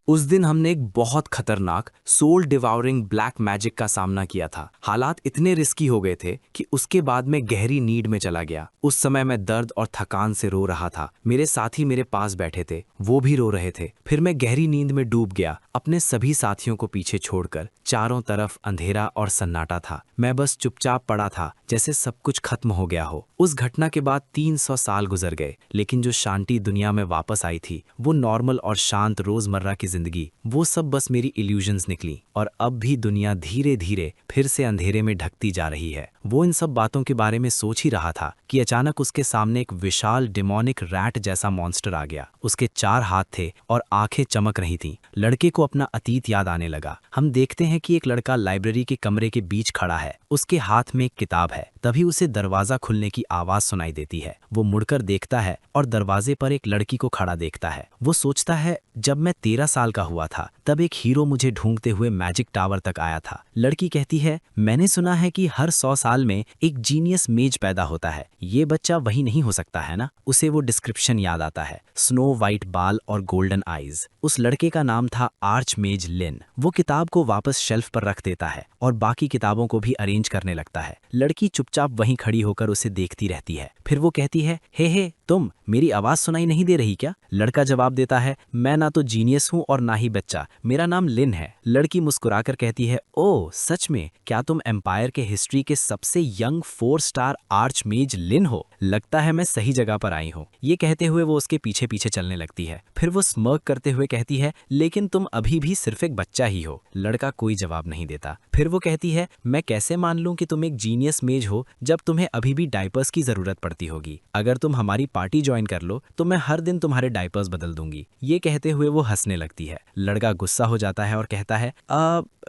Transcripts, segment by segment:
उस दिन हमने एक बहुत खतरनाक सोल डिवाउरिंग ब्लैक मैजिक का सामना किया था। हालात इतने रिस्की हो गए थे कि उसके बाद मैं गहरी नींद में चला गया। उस समय मैं दर्द और थकान से रो रहा था। मेरे साथी मेरे पास बैठे थे, वो भी रो रहे थे। फिर मैं गहरी नींद में डूब गया, अपने सभी साथियों को पीछे छोड़कर। चारों तरफ अंधेरा और सन्नाटा था। मैं बस चुपचाप पड़ा था, जैसे सब कुछ खत्म हो गया हो। उस घटना के बाद 300 साल गुजर गए, लेकिन जो शांति दुनिया में वापस आई थी, वो नॉर्मल और शांत रोजमर्रा की जिंदगी, वो सब बस मेरी इल्यूजन्स निकली। और अब भी दुनिया धीरे धीरे फिर से अंधेरे में ढकती जा रही है। वो इन सब बातों के बारे में सोच ही रहा था कि अचानक उसके सामने एक विशाल डिमोनिक रैट जैसा मॉन्स्टर आ गया। उसके 4 हाथ थे और आंखें चमक रही थीं। लड़के को अपना अतीत याद आने लगा। हम देखते हैं कि एक लड़का लाइब्रेरी के कमरे के बीच खड़ा है, उसके हाथ में एक किताब है। तभी उसे दरवाजा खुलने की आवाज सुनाई देती है। वो मुड़कर देखता है और दरवाजे पर एक लड़की को खड़ा देखता है। वो सोचता है, जब मैं 13 साल का हुआ था तब एक हीरो मुझे ढूंढते हुए मैजिक टावर तक आया था। लड़की कहती है, मैंने सुना है कि हर 100 साल में एक जीनियस मेज पैदा होता है। ये बच्चा वही नहीं हो सकता है ना? उसे वो डिस्क्रिप्शन याद आता है, स्नो वाइट बाल और गोल्डन आईज। उस लड़के का नाम था आर्च मेज लिन। वो किताब को वापस शेल्फ पर रख देता है और बाकी किताबों को भी अरेंज करने लगता है। लड़की चुपचाप वहीं खड़ी होकर उसे देखती रहती है। फिर वो कहती है, हे तुम, मेरी आवाज सुनाई नहीं दे रही क्या? लड़का जवाब देता है, मैं ना तो जीनियस हूँ और ना ही बच्चा, मेरा नाम लिन है। लड़की मुस्कुराकर कहती है, ओह सच में? क्या तुम एम्पायर के हिस्ट्री के सबसे यंग 4 स्टार आर्च मेज लिन हो? लगता है मैं सही जगह पर आई हूँ। ये कहते हुए वो उसके पीछे पीछे चलने लगती है। फिर वो स्मर्क करते हुए कहती है, लेकिन तुम अभी भी सिर्फ एक बच्चा ही हो। लड़का कोई जवाब नहीं देता। फिर वो कहती है, मैं कैसे मान लूं कि तुम एक जीनियस मेज हो जब तुम्हें अभी भी डायपर्स की जरूरत पड़ती होगी? अगर तुम हमारी पार्टी ज्वाइन कर लो तो मैं हर दिन तुम्हारे डायपर्स बदल दूंगी। ये कहते हुए वो हंसने लगती है। लड़का गुस्सा हो जाता है और कहता है,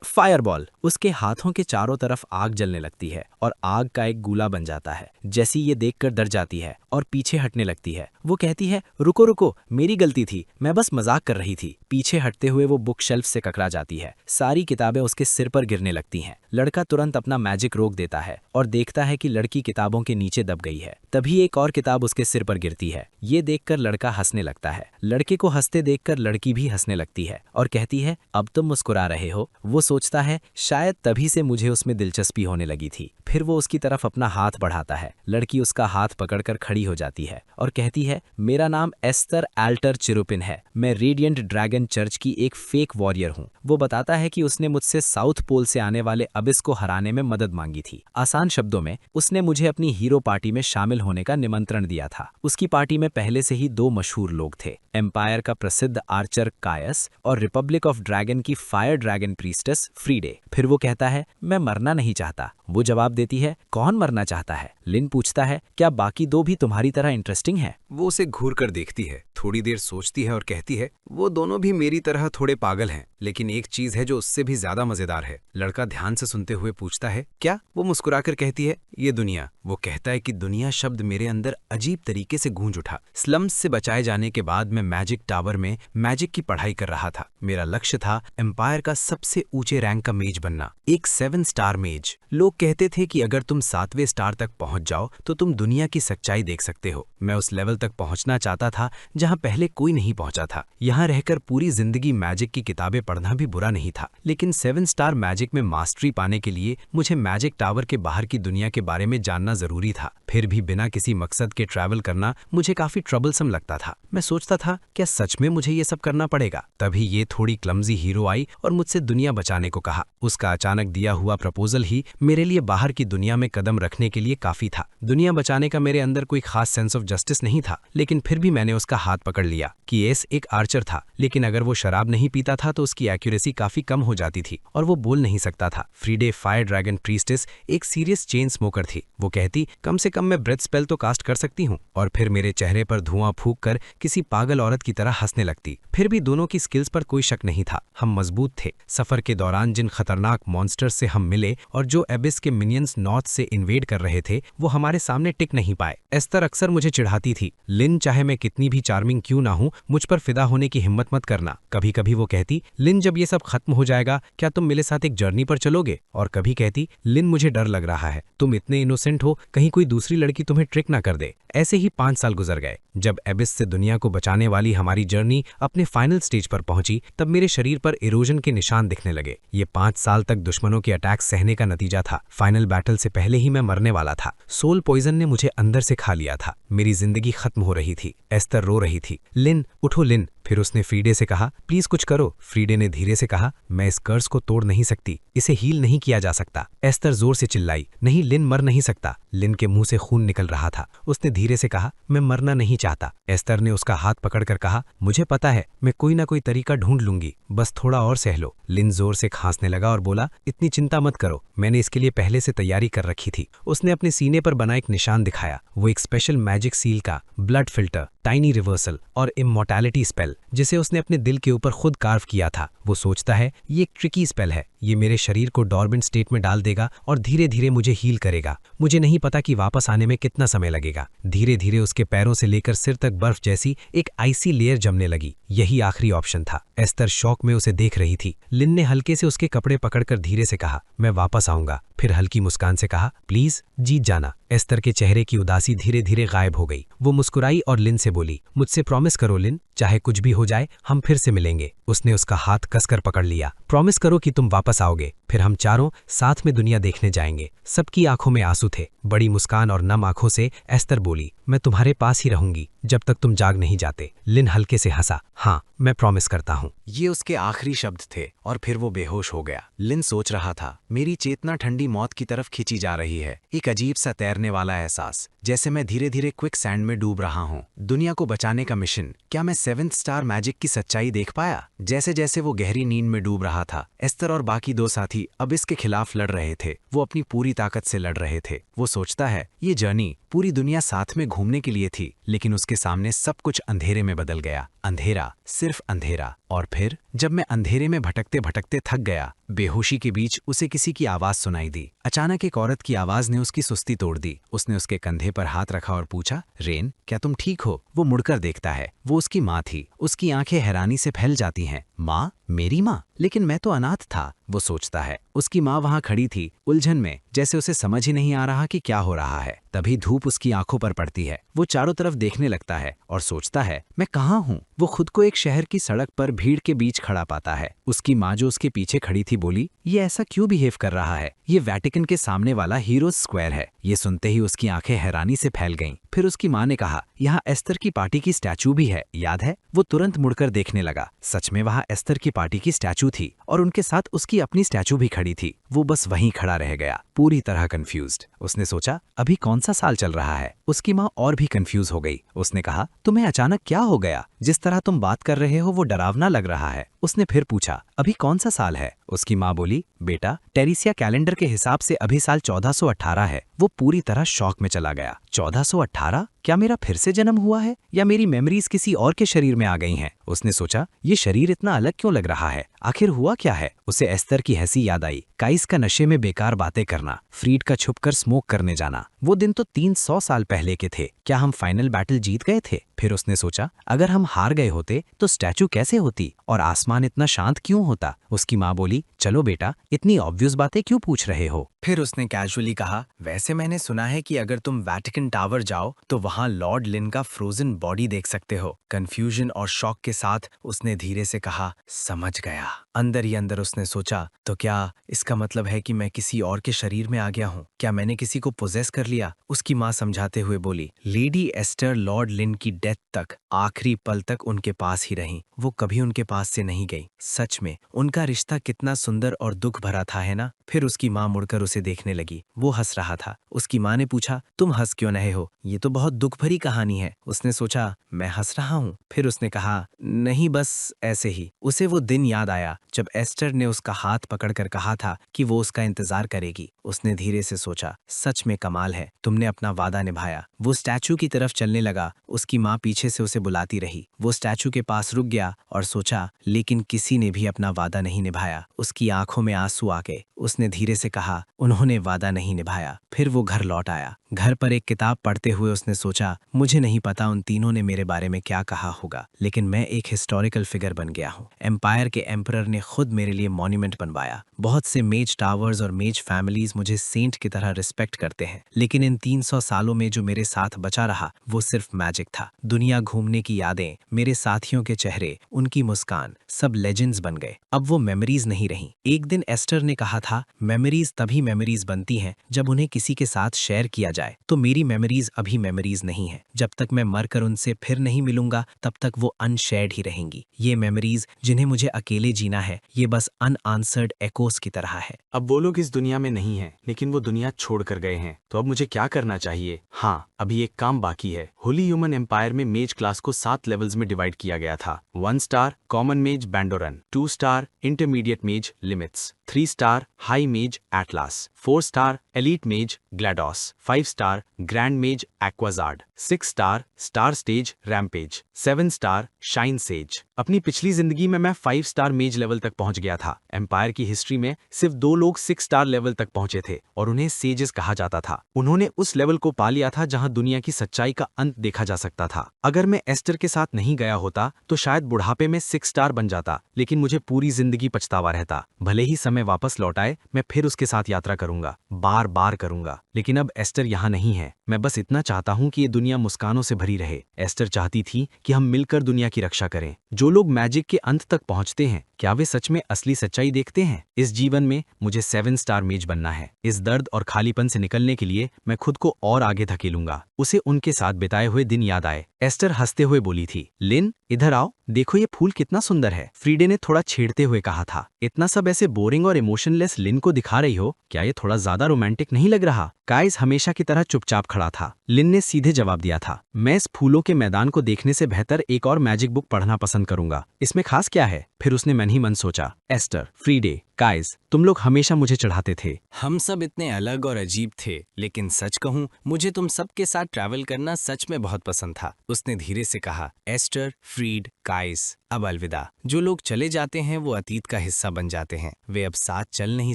फायरबॉल। उसके हाथों के चारों तरफ आग जलने लगती है और आग का एक गोला बन जाता है। जैसी ये देखकर डर जाती है और पीछे हटने लगती है। वो कहती है, रुको रुको, मेरी गलती थी, मैं बस मजाक कर रही थी। पीछे हटते हुए वो बुक शेल्फ से ककरा जाती है। सारी किताबें उसके सिर पर गिरने लगती हैं। लड़का तुरंत अपना मैजिक रोक देता है और देखता है कि लड़की किताबों के नीचे दब गई है। तभी एक और किताब उसके सिर पर गिरती है। ये देखकर लड़का हंसने लगता है। लड़के को हंसते देखकर लड़की भी हंसने लगती है और कहती है, अब तुम मुस्कुरा रहे हो। वो सोचता है, शायद तभी से मुझे उसमें दिलचस्पी होने लगी थी। फिर वो उसकी तरफ अपना हाथ बढ़ाता है। लड़की उसका हाथ पकड़कर खड़ी हो जाती है और कहती है, मेरा नाम एस्तर एल्टर चिरुपिन है। मैं रेडिएंट ड्रैगन चर्च की एक फेक वॉरियर हूँ। वो बताता है कि उसने मुझसे साउथ पोल से आने वाले अबिस को हराने में मदद मांगी थी। आसान शब्दों में, उसने मुझे अपनी हीरो पार्टी में शामिल होने का निमंत्रण दिया था। उसकी पार्टी में पहले से ही 2 मशहूर लोग थे, एम्पायर का प्रसिद्ध आर्चर कायस और रिपब्लिक ऑफ ड्रैगन की फायर ड्रैगन प्रीस्टेस फ्रीडे। फिर वो कहता है, मैं मरना नहीं चाहता। वो जवाब देती है, कौन मरना चाहता है? लिन पूछता है, क्या बाकी 2 भी तुम्हारी तरह इंटरेस्टिंग है? वो उसे घूर कर देखती है, थोड़ी देर सोचती है और कहती है, वो दोनों भी मेरी तरह थोड़े पागल हैं, लेकिन एक चीज है जो उससे भी ज्यादा मजेदार है। लड़का ध्यान से सुनते हुए पूछता है, क्या? वो मुस्कुराकर कहती है, ये दुनिया। वो कहता है कि दुनिया शब्द मेरे अंदर अजीब तरीके से गूंज उठा। स्लम्स से बचाए जाने के बाद मैं मैजिक टावर में मैजिक की पढ़ाई कर रहा था। मेरा लक्ष्य था एम्पायर का सबसे ऊंचे रैंक का मेज बनना, एक 7 स्टार मेज। लोग कहते थे कि अगर तुम 7वें स्टार तक पहुंच जाओ तो तुम दुनिया की सच्चाई देख सकते हो। मैं उस लेवल तक पहुंचना चाहता था जहां पहले कोई नहीं पहुंचा था। यहां रहकर पूरी जिंदगी मैजिक की किताबें पढ़ना भी बुरा नहीं था, लेकिन 7 स्टार मैजिक में मास्टरी पाने के लिए मुझे मैजिक टावर के बाहर की दुनिया के बारे में जानना जरूरी था। फिर भी बिना किसी मकसद के ट्रैवल करना मुझे काफी ट्रबलसम लगता था। मैं सोचता था, क्या सच में मुझे ये सब करना पड़ेगा? तभी ये थोड़ी क्लमजी हीरो आई और मुझसे दुनिया बचाने को कहा। उसका अचानक दिया हुआ प्रपोजल ही मेरे लिए बाहर की दुनिया में कदम रखने के लिए काफी था। दुनिया बचाने का मेरे अंदर कोई खास सेंस ऑफ जस्टिस नहीं था, लेकिन फिर भी मैंने उसका हाथ पकड़ लिया। किएस एक आर्चर था, लेकिन अगर वो शराब नहीं पीता था तो उसकी एक्यूरेसी काफी कम हो जाती थी और वो बोल नहीं सकता था। फ्रीडे फायर ड्रैगन प्रीस्टेस एक सीरियस चेन स्मोकर थी। वो कहती, कम से कम मैं ब्रेथ स्पेल तो कास्ट कर सकती हूँ, और फिर मेरे चेहरे पर धुआं फूंक कर किसी पागल औरत की तरह हंसने लगती। फिर भी दोनों की स्किल्स पर कोई शक नहीं था। हम मजबूत थे। सफर के दौरान जिन खतरनाक मॉन्स्टर्स से हम मिले और जो एबिस के मिनियंस नॉर्थ से इन्वेड कर रहे थे, वो हमारे सामने टिक नहीं पाए। एस्तर अक्सर मुझे चिढ़ाती थी, लिन चाहे मैं कितनी भी चार्मिंग क्यों ना हूं, मुझ पर फिदा होने की हिम्मत मत करना। कभी कभी वो कहती, लिन जब ये सब खत्म हो जाएगा क्या तुम मेरे साथ एक जर्नी पर चलोगे? और कभी कहती, लिन मुझे डर लग रहा है, तुम इतने इनोसेंट हो, कहीं कोई दूसरी लड़की तुम्हें ट्रिक ना कर दे। ऐसे ही 5 साल गुजर गए। जब एबिस से दुनिया को बचाने वाली हमारी जर्नी अपने फाइनल स्टेज पर पहुंची, तब मेरे शरीर पर इरोजन के निशान दिखने लगे। ये 5 साल तक दुश्मनों के अटैक सहने का नतीजा था। फाइनल बैटल से पहले ही मैं मरने वाला था। सोल पॉइजन ने मुझे अंदर से खा लिया था। मेरी जिंदगी खत्म हो रही थी। एस्तर रो रही थी। लिन, उठो लिन। फिर उसने फ्रीडे से कहा, प्लीज कुछ करो। फ्रीडे ने धीरे से कहा, मैं इस कर्स को तोड़ नहीं सकती, इसे हील नहीं किया जा सकता। एस्तर जोर से चिल्लाई, नहीं लिन मर नहीं सकता। लिन के मुंह से खून निकल रहा था। उसने धीरे से कहा, मैं मरना नहीं चाहता। एस्तर ने उसका हाथ पकड़कर कहा, मुझे पता है, मैं कोई ना कोई तरीका ढूंढ लूंगी, बस थोड़ा और सह लो। लिन जोर से खांसने लगा और बोला, इतनी चिंता मत करो, मैंने इसके लिए पहले से तैयारी कर रखी थी। उसने अपने सीने पर बना एक निशान दिखाया। वो एक स्पेशल मैजिक सील का ब्लड फिल्टर, टाइनी रिवर्सल और इमॉर्टैलिटी स्पेल, जिसे उसने अपने दिल के ऊपर खुद कार्व किया था। वो सोचता है ये एक ट्रिकी स्पेल है, ये मेरे शरीर को डॉर्मेंट स्टेट में डाल देगा और धीरे धीरे मुझे हील करेगा। मुझे नहीं पता कि वापस आने में कितना समय लगेगा। धीरे धीरे उसके पैरों से लेकर सिर तक बर्फ जैसी एक आइसी लेयर जमने लगी। यही आखिरी ऑप्शन था। एस्तर शौक में उसे देख रही थी। लिन ने हल्के से उसके कपड़े पकड़कर धीरे से कहा, मैं वापस आऊंगा। फिर हल्की मुस्कान से कहा, प्लीज जीत जाना। एस्तर के चेहरे की उदासी धीरे धीरे गायब हो गई। वो मुस्कुराई और लिन से बोली, मुझसे प्रॉमिस करो लिन, चाहे कुछ भी हो जाए हम फिर से मिलेंगे। उसने उसका हाथ कसकर पकड़ लिया। प्रॉमिस करो कि तुम वापस आओगे, फिर हम चारों साथ में दुनिया देखने जाएंगे। सबकी आंखों में आंसू थे। बड़ी मुस्कान और नम आंखों से एस्तर बोली, मैं तुम्हारे पास ही रहूंगी जब तक तुम जाग नहीं जाते। लिन हल्के से हंसा, हाँ मैं प्रॉमिस करता हूँ। ये उसके आखिरी शब्द थे और फिर वो बेहोश हो गया। लिन सोच रहा था, मेरी चेतना ठंडी मौत की तरफ खींची जा रही है। एक अजीब सा तैरने वाला एहसास, जैसे मैं धीरे धीरे क्विक सैंड में डूब रहा हूँ। दुनिया को बचाने का मिशन, क्या मैं 7th स्टार मैजिक की सच्चाई देख पाया? जैसे जैसे वो गहरी नींद में डूब रहा था, एस्तर और बाकी 2 साथी अब इसके खिलाफ लड़ रहे थे। वो अपनी पूरी ताकत से लड़ रहे थे। वो सोचता है, ये जर्नी पूरी दुनिया साथ में घूमने के लिए थी, लेकिन उसके सामने सब कुछ अंधेरे में बदल गया। अंधेरा, सिर्फ अंधेरा। और फिर जब मैं अंधेरे में भटकते भटकते थक गया, बेहोशी के बीच उसे किसी की आवाज सुनाई दी। अचानक एक औरत की आवाज ने उसकी सुस्ती तोड़ दी। उसने उसके कंधे पर हाथ रखा और पूछा, रेन क्या तुम ठीक हो? वो मुड़कर देखता है। वो उसकी माँ थी। उसकी आंखें हैरानी से फैल जाती हैं। माँ? मेरी माँ? लेकिन मैं तो अनाथ था। वो सोचता है। उसकी माँ वहां खड़ी थी, उलझन में, जैसे उसे समझ ही नहीं आ रहा कि क्या हो रहा है। तभी धूप उसकी आंखों पर पड़ती है। वो चारों तरफ देखने लगता है और सोचता है, मैं कहाँ हूँ? वो खुद को एक शहर की सड़क पर भीड़ के बीच खड़ा पाता है। उसकी माँ जो उसके पीछे खड़ी थी बोली, ये ऐसा क्यों बिहेव कर रहा है? ये वैटिकन के सामने वाला हीरोज स्क्वायर है। ये सुनते ही उसकी आंखें हैरानी से फैल गईं। फिर उसकी माँ ने कहा, यहाँ एस्तर की पार्टी की स्टैचू भी है, याद है? वो तुरंत मुड़कर देखने लगा। सच में वहाँ एस्तर की पार्टी की स्टैचू थी और उनके साथ उसकी अपनी स्टैचू भी खड़ी थी। वो बस वहीं खड़ा रह गया, पूरी तरह कंफ्यूज्ड। उसने सोचा, अभी कौन सा साल चल रहा है? उसकी माँ और भी कंफ्यूज हो गई। उसने कहा, तुम्हें अचानक क्या हो गया? जिस तरह तुम बात कर रहे हो वो डरावना लग रहा है। उसने फिर पूछा, अभी कौन सा साल है? उसकी माँ बोली, बेटा टेरिसिया कैलेंडर के हिसाब से अभी साल 1418 है। वो पूरी तरह शॉक में चला गया। 1418? क्या मेरा फिर से जन्म हुआ है या मेरी मेमोरीज किसी और के शरीर में आ गई हैं? उसने सोचा, ये शरीर इतना अलग क्यों लग रहा है? आखिर हुआ क्या है? उसे एस्तर की हंसी याद आई। काइस का नशे में बेकार बातें करना, फ्रीड का छुपकर स्मोक करने जाना। वो दिन तो 300 साल पहले के थे। क्या हम फाइनल बैटल जीत गए थे? फिर उसने सोचा, अगर हम हार गए होते तो स्टैचू कैसे होती और आसमान इतना शांत क्यों होता? उसकी माँ बोली, चलो बेटा, इतनी ऑब्वियस बातें क्यों पूछ रहे हो? फिर उसने कैजुअली कहा, वैसे मैंने सुना है कि अगर तुम वैटिकन टावर जाओ तो वहां लॉर्ड लिन का फ्रोजन बॉडी देख सकते हो। कंफ्यूजन और शॉक के साथ उसने धीरे से कहा, समझ गया। अंदर ही अंदर उसने सोचा, तो क्या इसका मतलब है कि मैं किसी और के शरीर में आ गया हूँ? क्या मैंने किसी को पोजेस कर लिया? उसकी माँ समझाते हुए बोली, लेडी एस्टर लॉर्ड लिन की डेथ तक, आखिरी पल तक उनके पास ही रही। वो कभी उनके पास से नहीं गई। सच में उनका रिश्ता कितना सुंदर और दुख भरा था, है ना? फिर उसकी माँ मुड़कर उसे देखने लगी। वो हंस रहा था। उसकी माँ ने पूछा, तुम हंस क्यों रहे हो? ये तो बहुत दुख भरी कहानी है। उसने सोचा, मैं हंस रहा हूँ। फिर उसने कहा, नहीं बस ऐसे ही। उसे वो दिन याद आया जब एस्टर ने उसका हाथ पकड़कर कहा था कि वो उसका इंतजार करेगी। उसने धीरे से सोचा, सच में कमाल है, तुमने अपना वादा निभाया। वो स्टैचू की तरफ चलने लगा। उसकी माँ पीछे से उसे बुलाती रही। वो स्टैचू के पास रुक गया और सोचा, लेकिन किसी ने भी अपना वादा नहीं निभाया। उसकी आंखों में आंसू आ गए। उसने धीरे से कहा, उन्होंने वादा नहीं निभाया। फिर वो घर लौट आया। घर पर एक किताब पढ़ते हुए उसने सोचा, मुझे नहीं पता उन तीनों ने मेरे बारे में क्या कहा होगा, लेकिन मैं एक हिस्टोरिकल फिगर बन गया हूँ। एम्पायर के एम्परर ने खुद मेरे लिए मॉन्यूमेंट बनवाया। बहुत से मेज टावर्स और मेज फैमिलीज मुझे सेंट की तरह रिस्पेक्ट करते हैं, लेकिन इन 300 सालों में जो मेरे साथ बचा रहा वो सिर्फ मैजिक था। दुनिया घूमने की यादें, मेरे साथियों के चेहरे, उनकी मुस्कान, सब लेजेंड्स बन गए। अब वो मेमोरीज नहीं रही। एक दिन एस्टर ने कहा था, मेमोरीज तभी मेमोरीज बनती हैं जब उन्हें किसी के साथ शेयर किया जाए। तो मेरी मेमोरीज अभी मेमोरीज नहीं है। जब तक मैं मरकर उनसे फिर नहीं मिलूंगा तब तक वो अनशेयर्ड ही रहेंगी। ये मेमोरीज जिन्हें मुझे अकेले जीना है, ये बस अनआंसर्ड एकोस की तरह है। अब वो लोग इस दुनिया में नहीं हैं, लेकिन वो दुनिया छोड़ कर गए हैं। तो अब मुझे क्या करना चाहिए? हाँ, अभी एक काम बाकी है। होली ह्यूमन एम्पायर में मेज क्लास को 7 लेवल्स में डिवाइड किया गया था। 1 स्टार कॉमन मेज बैंडोरन, 2 स्टार इंटरमीडिएट मेज लिमिट्स, 3 स्टार हाई मेज एटलास, 4 स्टार एलीट मेज ग्लैडोस, 5 स्टार ग्रैंड मेज एक्वाजार्ड, 6 star star stage rampage, 7 star shine says. अपनी पिछली जिंदगी में मैं 5 स्टार मेज लेवल तक पहुंच गया था। एम्पायर की हिस्ट्री में सिर्फ 2 लोग 6 स्टार लेवल तक पहुंचे थे और उन्हें सेजेस कहा जाता था। उन्होंने उस लेवल को पा लिया था जहां दुनिया की सच्चाई का अंत देखा जा सकता था। अगर मैं एस्टर के साथ नहीं गया होता तो शायद बुढ़ापे में 6 स्टार बन जाता, लेकिन मुझे पूरी जिंदगी पछतावा रहता। भले ही समय वापस लौट आए, मैं फिर उसके साथ यात्रा करूंगा, बार बार करूंगा। लेकिन अब एस्टर यहाँ नहीं है। मैं बस इतना चाहता हूँ कि ये दुनिया मुस्कानों से भरी रहे। एस्टर चाहती थी कि हम मिलकर दुनिया की रक्षा करें। जो लोग मैजिक के अंत तक पहुंचते हैं, क्या वे सच में असली सच्चाई देखते हैं? इस जीवन में मुझे 7 स्टार मेज बनना है। इस दर्द और खालीपन से निकलने के लिए मैं खुद को और आगे धकेलूंगा। उसे उनके साथ बिताए हुए दिन याद आए। एस्टर हंसते हुए बोली थी, लिन इधर आओ, देखो ये फूल कितना सुंदर है। फ्रीडे ने थोड़ा छेड़ते हुए कहा था। इतना सब ऐसे बोरिंग और इमोशनलेस लिन को दिखा रही हो, क्या ये थोड़ा ज्यादा रोमांटिक नहीं लग रहा? काइस हमेशा की तरह चुपचाप खड़ा था। लिन ने सीधे जवाब दिया था, मैं इस फूलों के मैदान को देखने से बेहतर एक और मैजिक बुक पढ़ना पसंद करूंगा। इसमें खास क्या है? फिर उसने मन ही मन सोचा, एस्टर, फ्रीडे, काइस, तुम लोग हमेशा मुझे चढ़ाते थे। हम सब इतने अलग और अजीब थे, लेकिन सच कहूं, मुझे तुम सबके साथ ट्रैवल करना सच में बहुत पसंद था। उसने धीरे से कहा, एस्टर, फ्रीड, काइस, अब अलविदा। जो लोग चले जाते हैं वो अतीत का हिस्सा बन जाते हैं। वे अब साथ चल नहीं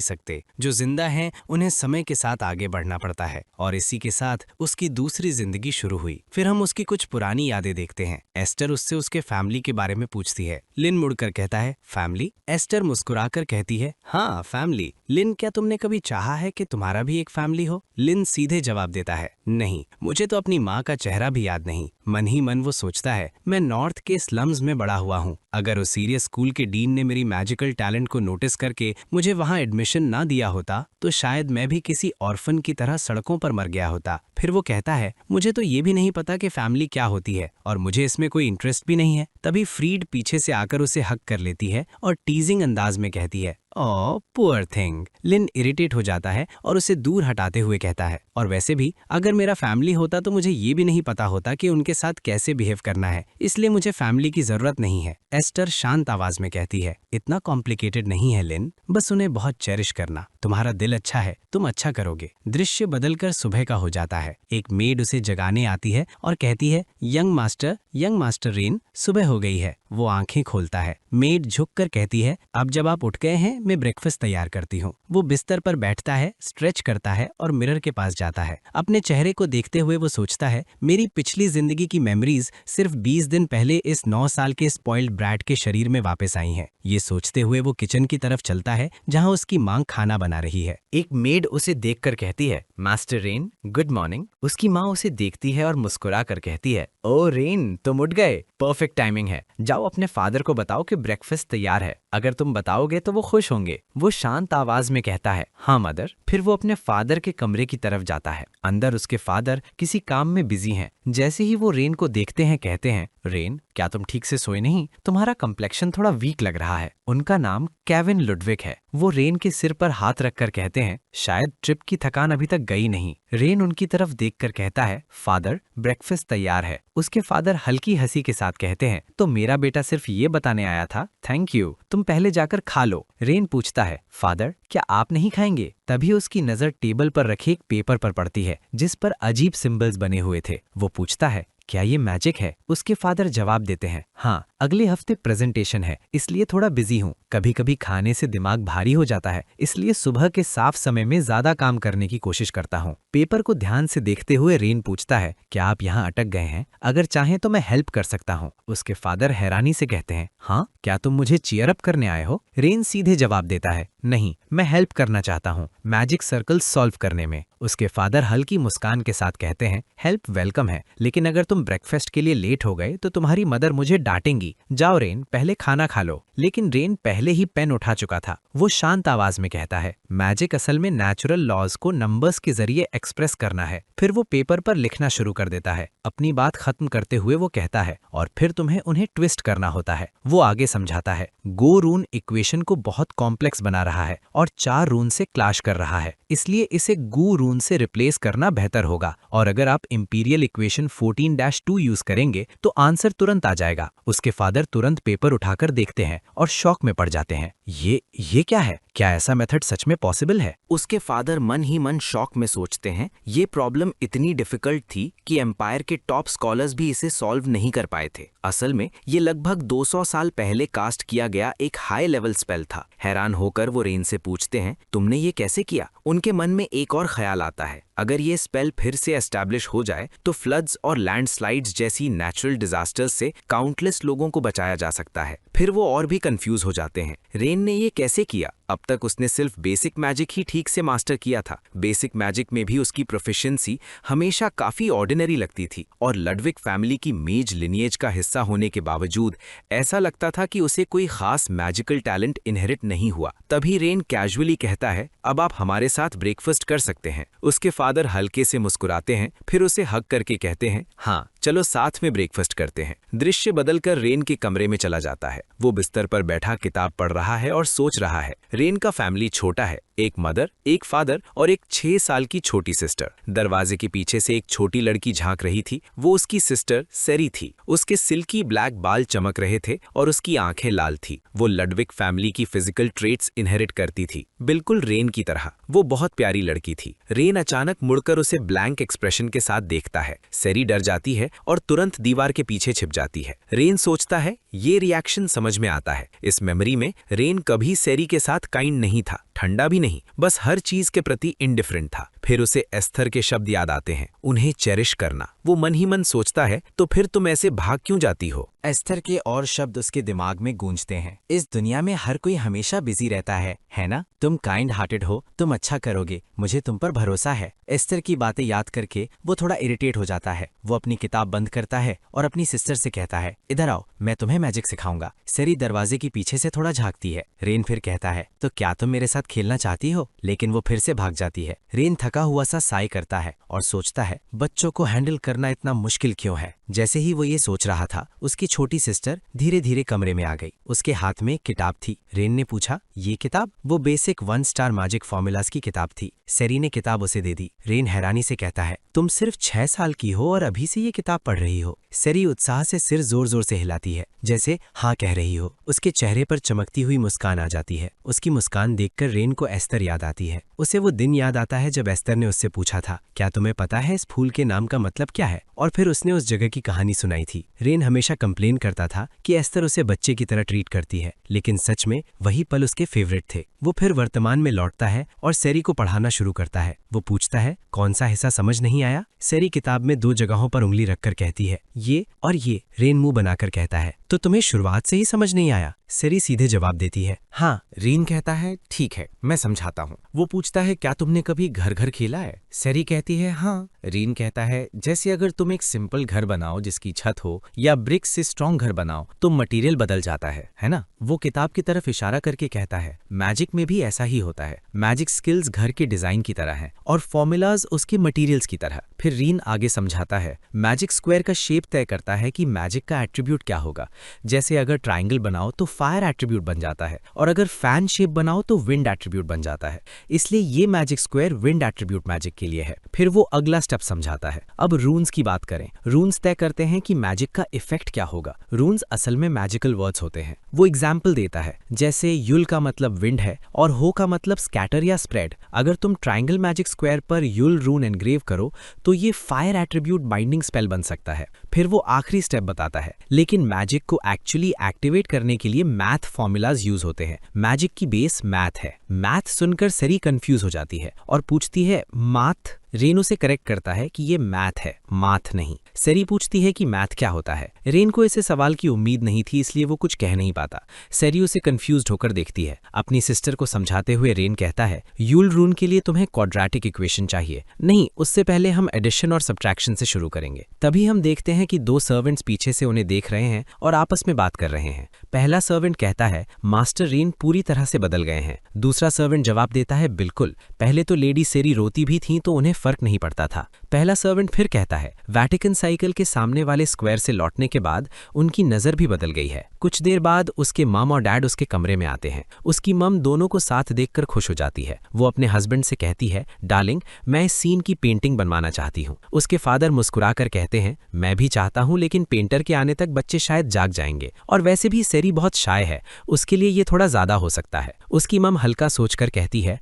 सकते। जो जिंदा हैं उन्हें समय के साथ आगे बढ़ना पड़ता है, और इसी के साथ उसकी दूसरी जिंदगी शुरू हुई। फिर हम उसकी कुछ पुरानी यादें देखते हैं। एस्टर उससे उसके फैमिली के बारे में पूछती है। लिन मुड़कर कहता है, फैमिली? एस्टर मुस्कुराकर कहती है, हाँ फैमिली। लिन, क्या तुमने कभी चाहा है कि तुम्हारा भी एक फैमिली हो? लिन सीधे जवाब देता है, नहीं, मुझे तो अपनी माँ का चेहरा भी याद नहीं। मन ही मन वो सोचता है, मैं नॉर्थ के स्लम्स में बड़ा हुआ हूँ। अगर उस सीरियस स्कूल के डीन ने मेरी मैजिकल टैलेंट को नोटिस करके मुझे वहाँ एडमिशन ना दिया होता तो शायद मैं भी किसी ऑर्फन की तरह सड़कों पर मर गया होता। फिर वो कहता है, मुझे तो ये भी नहीं पता कि फैमिली क्या होती है और मुझे इसमें कोई इंटरेस्ट भी नहीं है। तभी फ्रीड पीछे से आकर उसे हक कर लेती है और टीजिंग अंदाज में कहती है, ओह पुअर थिंग। लिन इरिटेट हो जाता है और उसे दूर हटाते हुए कहता है, और वैसे भी अगर मेरा फैमिली होता तो मुझे ये भी नहीं पता होता कि उनके साथ कैसे बिहेव करना है, इसलिए मुझे फैमिली की जरूरत नहीं है। एस्टर शांत आवाज में कहती है, इतना कॉम्प्लिकेटेड नहीं है लिन, बस उन्हें बहुत चेरिश करना। तुम्हारा दिल अच्छा है, तुम अच्छा करोगे। दृश्य बदलकर सुबह का हो जाता है। एक मेड उसे जगाने आती है और कहती है, यंग मास्टर रेन, सुबह हो गई है। वो आंखें खोलता है। मेड झुककर कहती है, अब जब आप उठ गए हैं मैं ब्रेकफास्ट तैयार करती हूँ। वो बिस्तर पर बैठता है, स्ट्रेच करता है और मिरर के पास जाता है। अपने चेहरे को देखते हुए वो सोचता है, मेरी पिछली जिंदगी की मेमोरीज सिर्फ 20 दिन पहले इस 9 साल के स्पॉइल्ड ब्रैट के शरीर में वापस आई हैं। ये सोचते हुए वो किचन की तरफ चलता है जहाँ उसकी माँ खाना बना रही है। एक मेड उसे देखकर कहती है, मास्टर रेन, गुड मॉर्निंग। उसकी माँ उसे देखती है और मुस्कुरा कर कहती है, ओ रेन, तुम उठ गए, परफेक्ट टाइमिंग है। जाओ अपने फादर को बताओ कि ब्रेकफास्ट तैयार है। अगर तुम बताओगे तो वो खुश होंगे। वो शांत आवाज में कहता है, हाँ मदर। फिर वो अपने फादर के कमरे की तरफ जाता है। अंदर उसके फादर किसी काम में बिजी हैं। जैसे ही वो रेन को देखते हैं कहते हैं, रेन, क्या तुम ठीक से सोए नहीं? तुम्हारा कम्प्लेक्शन थोड़ा वीक लग रहा है। उनका नाम केविन लुडविक है। वो रेन के सिर पर हाथ रखकर कहते हैं, शायद ट्रिप की थकान अभी तक गई नहीं। रेन उनकी तरफ देखकर कहता है, फादर, ब्रेकफास्ट तैयार है। उसके फादर हल्की हंसी के साथ कहते हैं, तो मेरा बेटा सिर्फ ये बताने आया था, थैंक यू, तुम पहले जाकर खा लो। रेन पूछता है, फादर, क्या आप नहीं खाएंगे? तभी उसकी नजर टेबल पर रखे एक पेपर पर पड़ती है जिस पर अजीब सिंबल्स बने हुए थे। वो पूछता है, क्या ये मैजिक है? उसके फादर जवाब देते हैं, हाँ, अगले हफ्ते प्रेजेंटेशन है, इसलिए थोड़ा बिजी हूँ। कभी कभी खाने से दिमाग भारी हो जाता है, इसलिए सुबह के साफ समय में ज्यादा काम करने की कोशिश करता हूँ। पेपर को ध्यान से देखते हुए रेन पूछता है, क्या आप यहाँ अटक गए हैं? अगर चाहें तो मैं हेल्प कर सकता हूँ। उसके फादर हैरानी से कहते हैं, हाँ, क्या तुम मुझे चीयर अप करने आए हो? रेन सीधे जवाब देता है, नहीं, मैं हेल्प करना चाहता हूँ, मैजिक सर्कल सॉल्व करने में। उसके फादर हल्की मुस्कान के साथ कहते हैं, हेल्प वेलकम है, लेकिन अगर तुम ब्रेकफास्ट के लिए लेट हो गए तो तुम्हारी मदर मुझे डांटेंगी। जाओ रेन, पहले खाना खा लो। लेकिन रेन पहले ही पेन उठा चुका था। वो शांत आवाज में कहता है, मैजिक असल में नेचुरल लॉज को नंबर्स के जरिए एक्सप्रेस करना है। फिर वो पेपर पर लिखना शुरू कर देता है। अपनी बात खत्म करते हुए वो कहता है, और फिर तुम्हें उन्हें ट्विस्ट करना होता है। वो आगे समझाता है, गो रून इक्वेशन को बहुत कॉम्प्लेक्स बना रहा है और 4 रून से क्लैश कर रहा है, इसलिए इसे गू रून से रिप्लेस करना बेहतर होगा। और अगर आप इंपीरियल इक्वेशन 14-2 यूज करेंगे तो आंसर तुरंत आ जाएगा। उसके फादर तुरंत पेपर उठाकर देखते हैं और शॉक में पड़ जाते हैं। ये क्या है? क्या ऐसा मेथड सच में पॉसिबल है? उसके फादर मन ही मन शॉक में सोचते हैं, ये प्रॉब्लम इतनी डिफिकल्ट थी कि एम्पायर के टॉप स्कॉलर्स भी इसे सॉल्व नहीं कर पाए थे। असल में ये लगभग 200 साल पहले कास्ट किया गया एक हाई लेवल स्पेल था। हैरान होकर वो रेन से पूछते हैं, तुमने ये कैसे किया? उनके मन में एक और ख्याल आता है, अगर ये स्पेल फिर से एस्टैब्लिश हो जाए तो फ्लड्स और लैंडस्लाइड्स जैसी नेचुरल डिजास्टर्स से काउंटलेस लोगों को बचाया जा सकता है। फिर वो और भी कंफ्यूज हो जाते हैं, रेन ने ये कैसे किया? अब तक उसने सिर्फ बेसिक मैजिक ही ठीक से मास्टर किया था। बेसिक मैजिक में भी उसकी प्रोफिशिएंसी हमेशा काफी ऑर्डिनरी लगती थी और लडविग फैमिली की मेज लिनिएज का हिस्सा होने के बावजूद ऐसा लगता था कि उसे कोई खास मैजिकल टैलेंट इनहेरिट नहीं हुआ। तभी रेन कैजुअली कहता है, अब आप हमारे साथ ब्रेकफास्ट कर सकते हैं। उसके फादर हल्के से मुस्कुराते हैं, फिर उसे हग करके कहते हैं, हाँ चलो साथ में ब्रेकफास्ट करते हैं। दृश्य बदलकर रेन के कमरे में चला जाता है। वो बिस्तर पर बैठा किताब पढ़ रहा है और सोच रहा है। रेन का फैमिली छोटा है, एक मदर, एक फादर और एक 6 साल की छोटी सिस्टर। दरवाजे के पीछे से एक छोटी लड़की झांक रही थी। वो उसकी सिस्टर सेरी थी। उसके सिल्की ब्लैक बाल चमक रहे थे और उसकी आंखें लाल थी। वो लडविग फैमिली की फिजिकल ट्रेट्स इनहेरिट करती थी, बिल्कुल रेन की तरह। वो बहुत प्यारी लड़की थी। रेन अचानक मुड़कर उसे ब्लैंक एक्सप्रेशन के साथ देखता है। सेरी डर जाती है और तुरंत दीवार के पीछे छिप जाती है। रेन सोचता है, ये रिएक्शन समझ में आता है। इस मेमोरी में रेन कभी सेरी के साथ काइंड नहीं था, ठंडा भी नहीं, बस हर चीज के प्रति इंडिफरेंट था। फिर उसे एस्थर के शब्द याद आते हैं, उन्हें चेरिश करना। वो मन ही मन सोचता है, तो फिर तुम ऐसे भाग क्यों जाती हो? एस्थर के और शब्द उसके दिमाग में गूंजते हैं। इस दुनिया में हर कोई हमेशा बिजी रहता है ना? तुम काइंड हार्टेड हो, तुम अच्छा करोगे, मुझे तुम पर भरोसा है। एस्थर की बातें याद करके वो थोड़ा इरिटेट हो जाता है। वो अपनी किताब बंद करता है और अपनी सिस्टर से कहता है, इधर आओ, मैं तुम्हें मैजिक सिखाऊंगा। सेरी दरवाजे के पीछे से थोड़ा झांकती है। रेन फिर कहता है, तो क्या तुम मेरे साथ खेलना चाहती हो? लेकिन वो फिर से भाग जाती है। रेन थका हुआ सा साई करता है और सोचता है, बच्चों को हैंडल करना इतना मुश्किल क्यों है? जैसे ही वो ये सोच रहा था, उसकी छोटी सिस्टर धीरे धीरे कमरे में आ गई। उसके हाथ में एक किताब थी। रेन ने पूछा, ये किताब? वो बेसिक 1 स्टार मैजिक फॉर्मूलाज की किताब थी। सेरी ने किताब उसे दे दी। रेन हैरानी से कहता है, तुम सिर्फ 6 साल की हो और अभी से ये किताब पढ़ रही हो? सेरी उत्साह से सिर जोर जोर से हिलाती है, जैसे हाँ कह रही हो। उसके चेहरे पर चमकती हुई मुस्कान आ जाती है। उसकी मुस्कान देखकर रेन को एस्थर याद आती है। उसे वो दिन याद आता है जब एस्थर ने उससे पूछा था, क्या तुम्हें पता है इस फूल के नाम का मतलब क्या है? और फिर उसने उस जगह की कहानी सुनाई थी। रेन हमेशा कंप्लेन करता था कि एस्थर उसे बच्चे की तरह ट्रीट करती है, लेकिन सच में वही पल उसके फेवरेट थे। वो फिर वर्तमान में लौटता है और सेरी को पढ़ाना शुरू करता है। वो पूछता है, कौन सा हिस्सा समझ नहीं आया? सेरी किताब में 2 जगहों पर उंगली रखकर कहती है, ये और ये। रेन मुंह बनाकर कहता है, तो तुम्हें शुरुआत से ही समझ नहीं आया? सेरी सीधे जवाब देती है, हाँ। रेन कहता है, ठीक है, मैं समझाता हूँ। वो पूछता है, क्या तुमने कभी घर घर खेला है? सेरी कहती है, हाँ। रेन कहता है, जैसे अगर तुम एक सिंपल घर बनाओ जिसकी छत हो, या ब्रिक्स से स्ट्रॉन्ग घर बनाओ, तो मटेरियल बदल जाता है ना? वो किताब की तरफ इशारा करके कहता है, मैजिक में भी ऐसा ही होता है। मैजिक स्किल्स घर के डिजाइन की तरह हैं और फॉर्मूलाज उसके मटेरियल्स की तरह। फिर रेन आगे समझाता है, मैजिक स्क्वायर का शेप तय करता है कि मैजिक का एट्रीब्यूट क्या होगा। जैसे अगर ट्राइंगल बनाओ तो फायर एट्रीब्यूट बन जाता है, और अगर फैन शेप बनाओ तो विंड एट्रीब्यूट बन जाता है। इसलिए ये magic square wind attribute magic के लिए है। फिर वो अगला स्टेप समझाता है। अब रून्स की बात करें। रून्स तय करते हैं कि मैजिक का इफेक्ट क्या होगा। रून्स असल में मैजिकल वर्ड्स होते हैं। वो एग्जाम्पल देता है, जैसे युल का मतलब विंड है और हो का मतलब स्कैटर या स्प्रेड। अगर तुम ट्रायंगल मैजिक स्क्वायर पर यूल रून एनग्रेव करो तो ये फायर एट्रीब्यूट बाइंडिंग स्पेल बन सकता है। फिर वो आखिरी स्टेप बताता है, लेकिन मैजिक को एक्चुअली एक्टिवेट करने के लिए मैथ फॉर्मूलाज यूज होते हैं। मैजिक की बेस मैथ है। मैथ सुनकर सेरी कंफ्यूज हो जाती है और पूछती है माथ। रेन उसे करेक्ट करता है कि ये मैथ है, माथ नहीं। सेरी पूछती है कि मैथ क्या होता है। रेन को ऐसे सवाल की उम्मीद नहीं थी, इसलिए वो कुछ कह नहीं पाता। सेरी उसे कंफ्यूज्ड होकर देखती है। अपनी सिस्टर को समझाते हुए रेन कहता है, यूल रून के लिए तुम्हें क्वाड्रेटिक इक्वेशन चाहिए। नहीं, उससे पहले हम एडिशन और सब्ट्रैक्शन से शुरू करेंगे। तभी हम देखते हैं कि दो सर्वेंट्स पीछे से उन्हें देख रहे हैं और आपस में बात कर रहे हैं। पहला सर्वेंट कहता है, मास्टर रेन पूरी तरह से बदल गए हैं। दूसरा सर्वेंट जवाब देता है, बिल्कुल, पहले तो लेडी सेरी रोती भी थी तो उन्हें फर्क नहीं पड़ता था। पहला सर्वेंट फिर कहता है, वैटिकन साइकिल के सामने वाले स्क्वायर से लौटने के बाद उनकी नजर भी बदल गई है। कुछ देर बाद उसके मम और डैड उसके कमरे में आते हैं। उसकी मम दोनों को साथ देखकर खुश हो जाती है। वो अपने हस्बैंड से कहती है, डार्लिंग, मैं इस सीन की पेंटिंग बनवाना चाहती हूँ। उसके फादर मुस्कुराकर कहते हैं, मैं भी चाहता हूँ, लेकिन पेंटर के आने तक बच्चे शायद जाग जाएंगे, और वैसे भी सेरी बहुत शाय है, उसके लिए ये थोड़ा ज्यादा हो सकता है। उसकी मम हल्का सोचकर कहती है,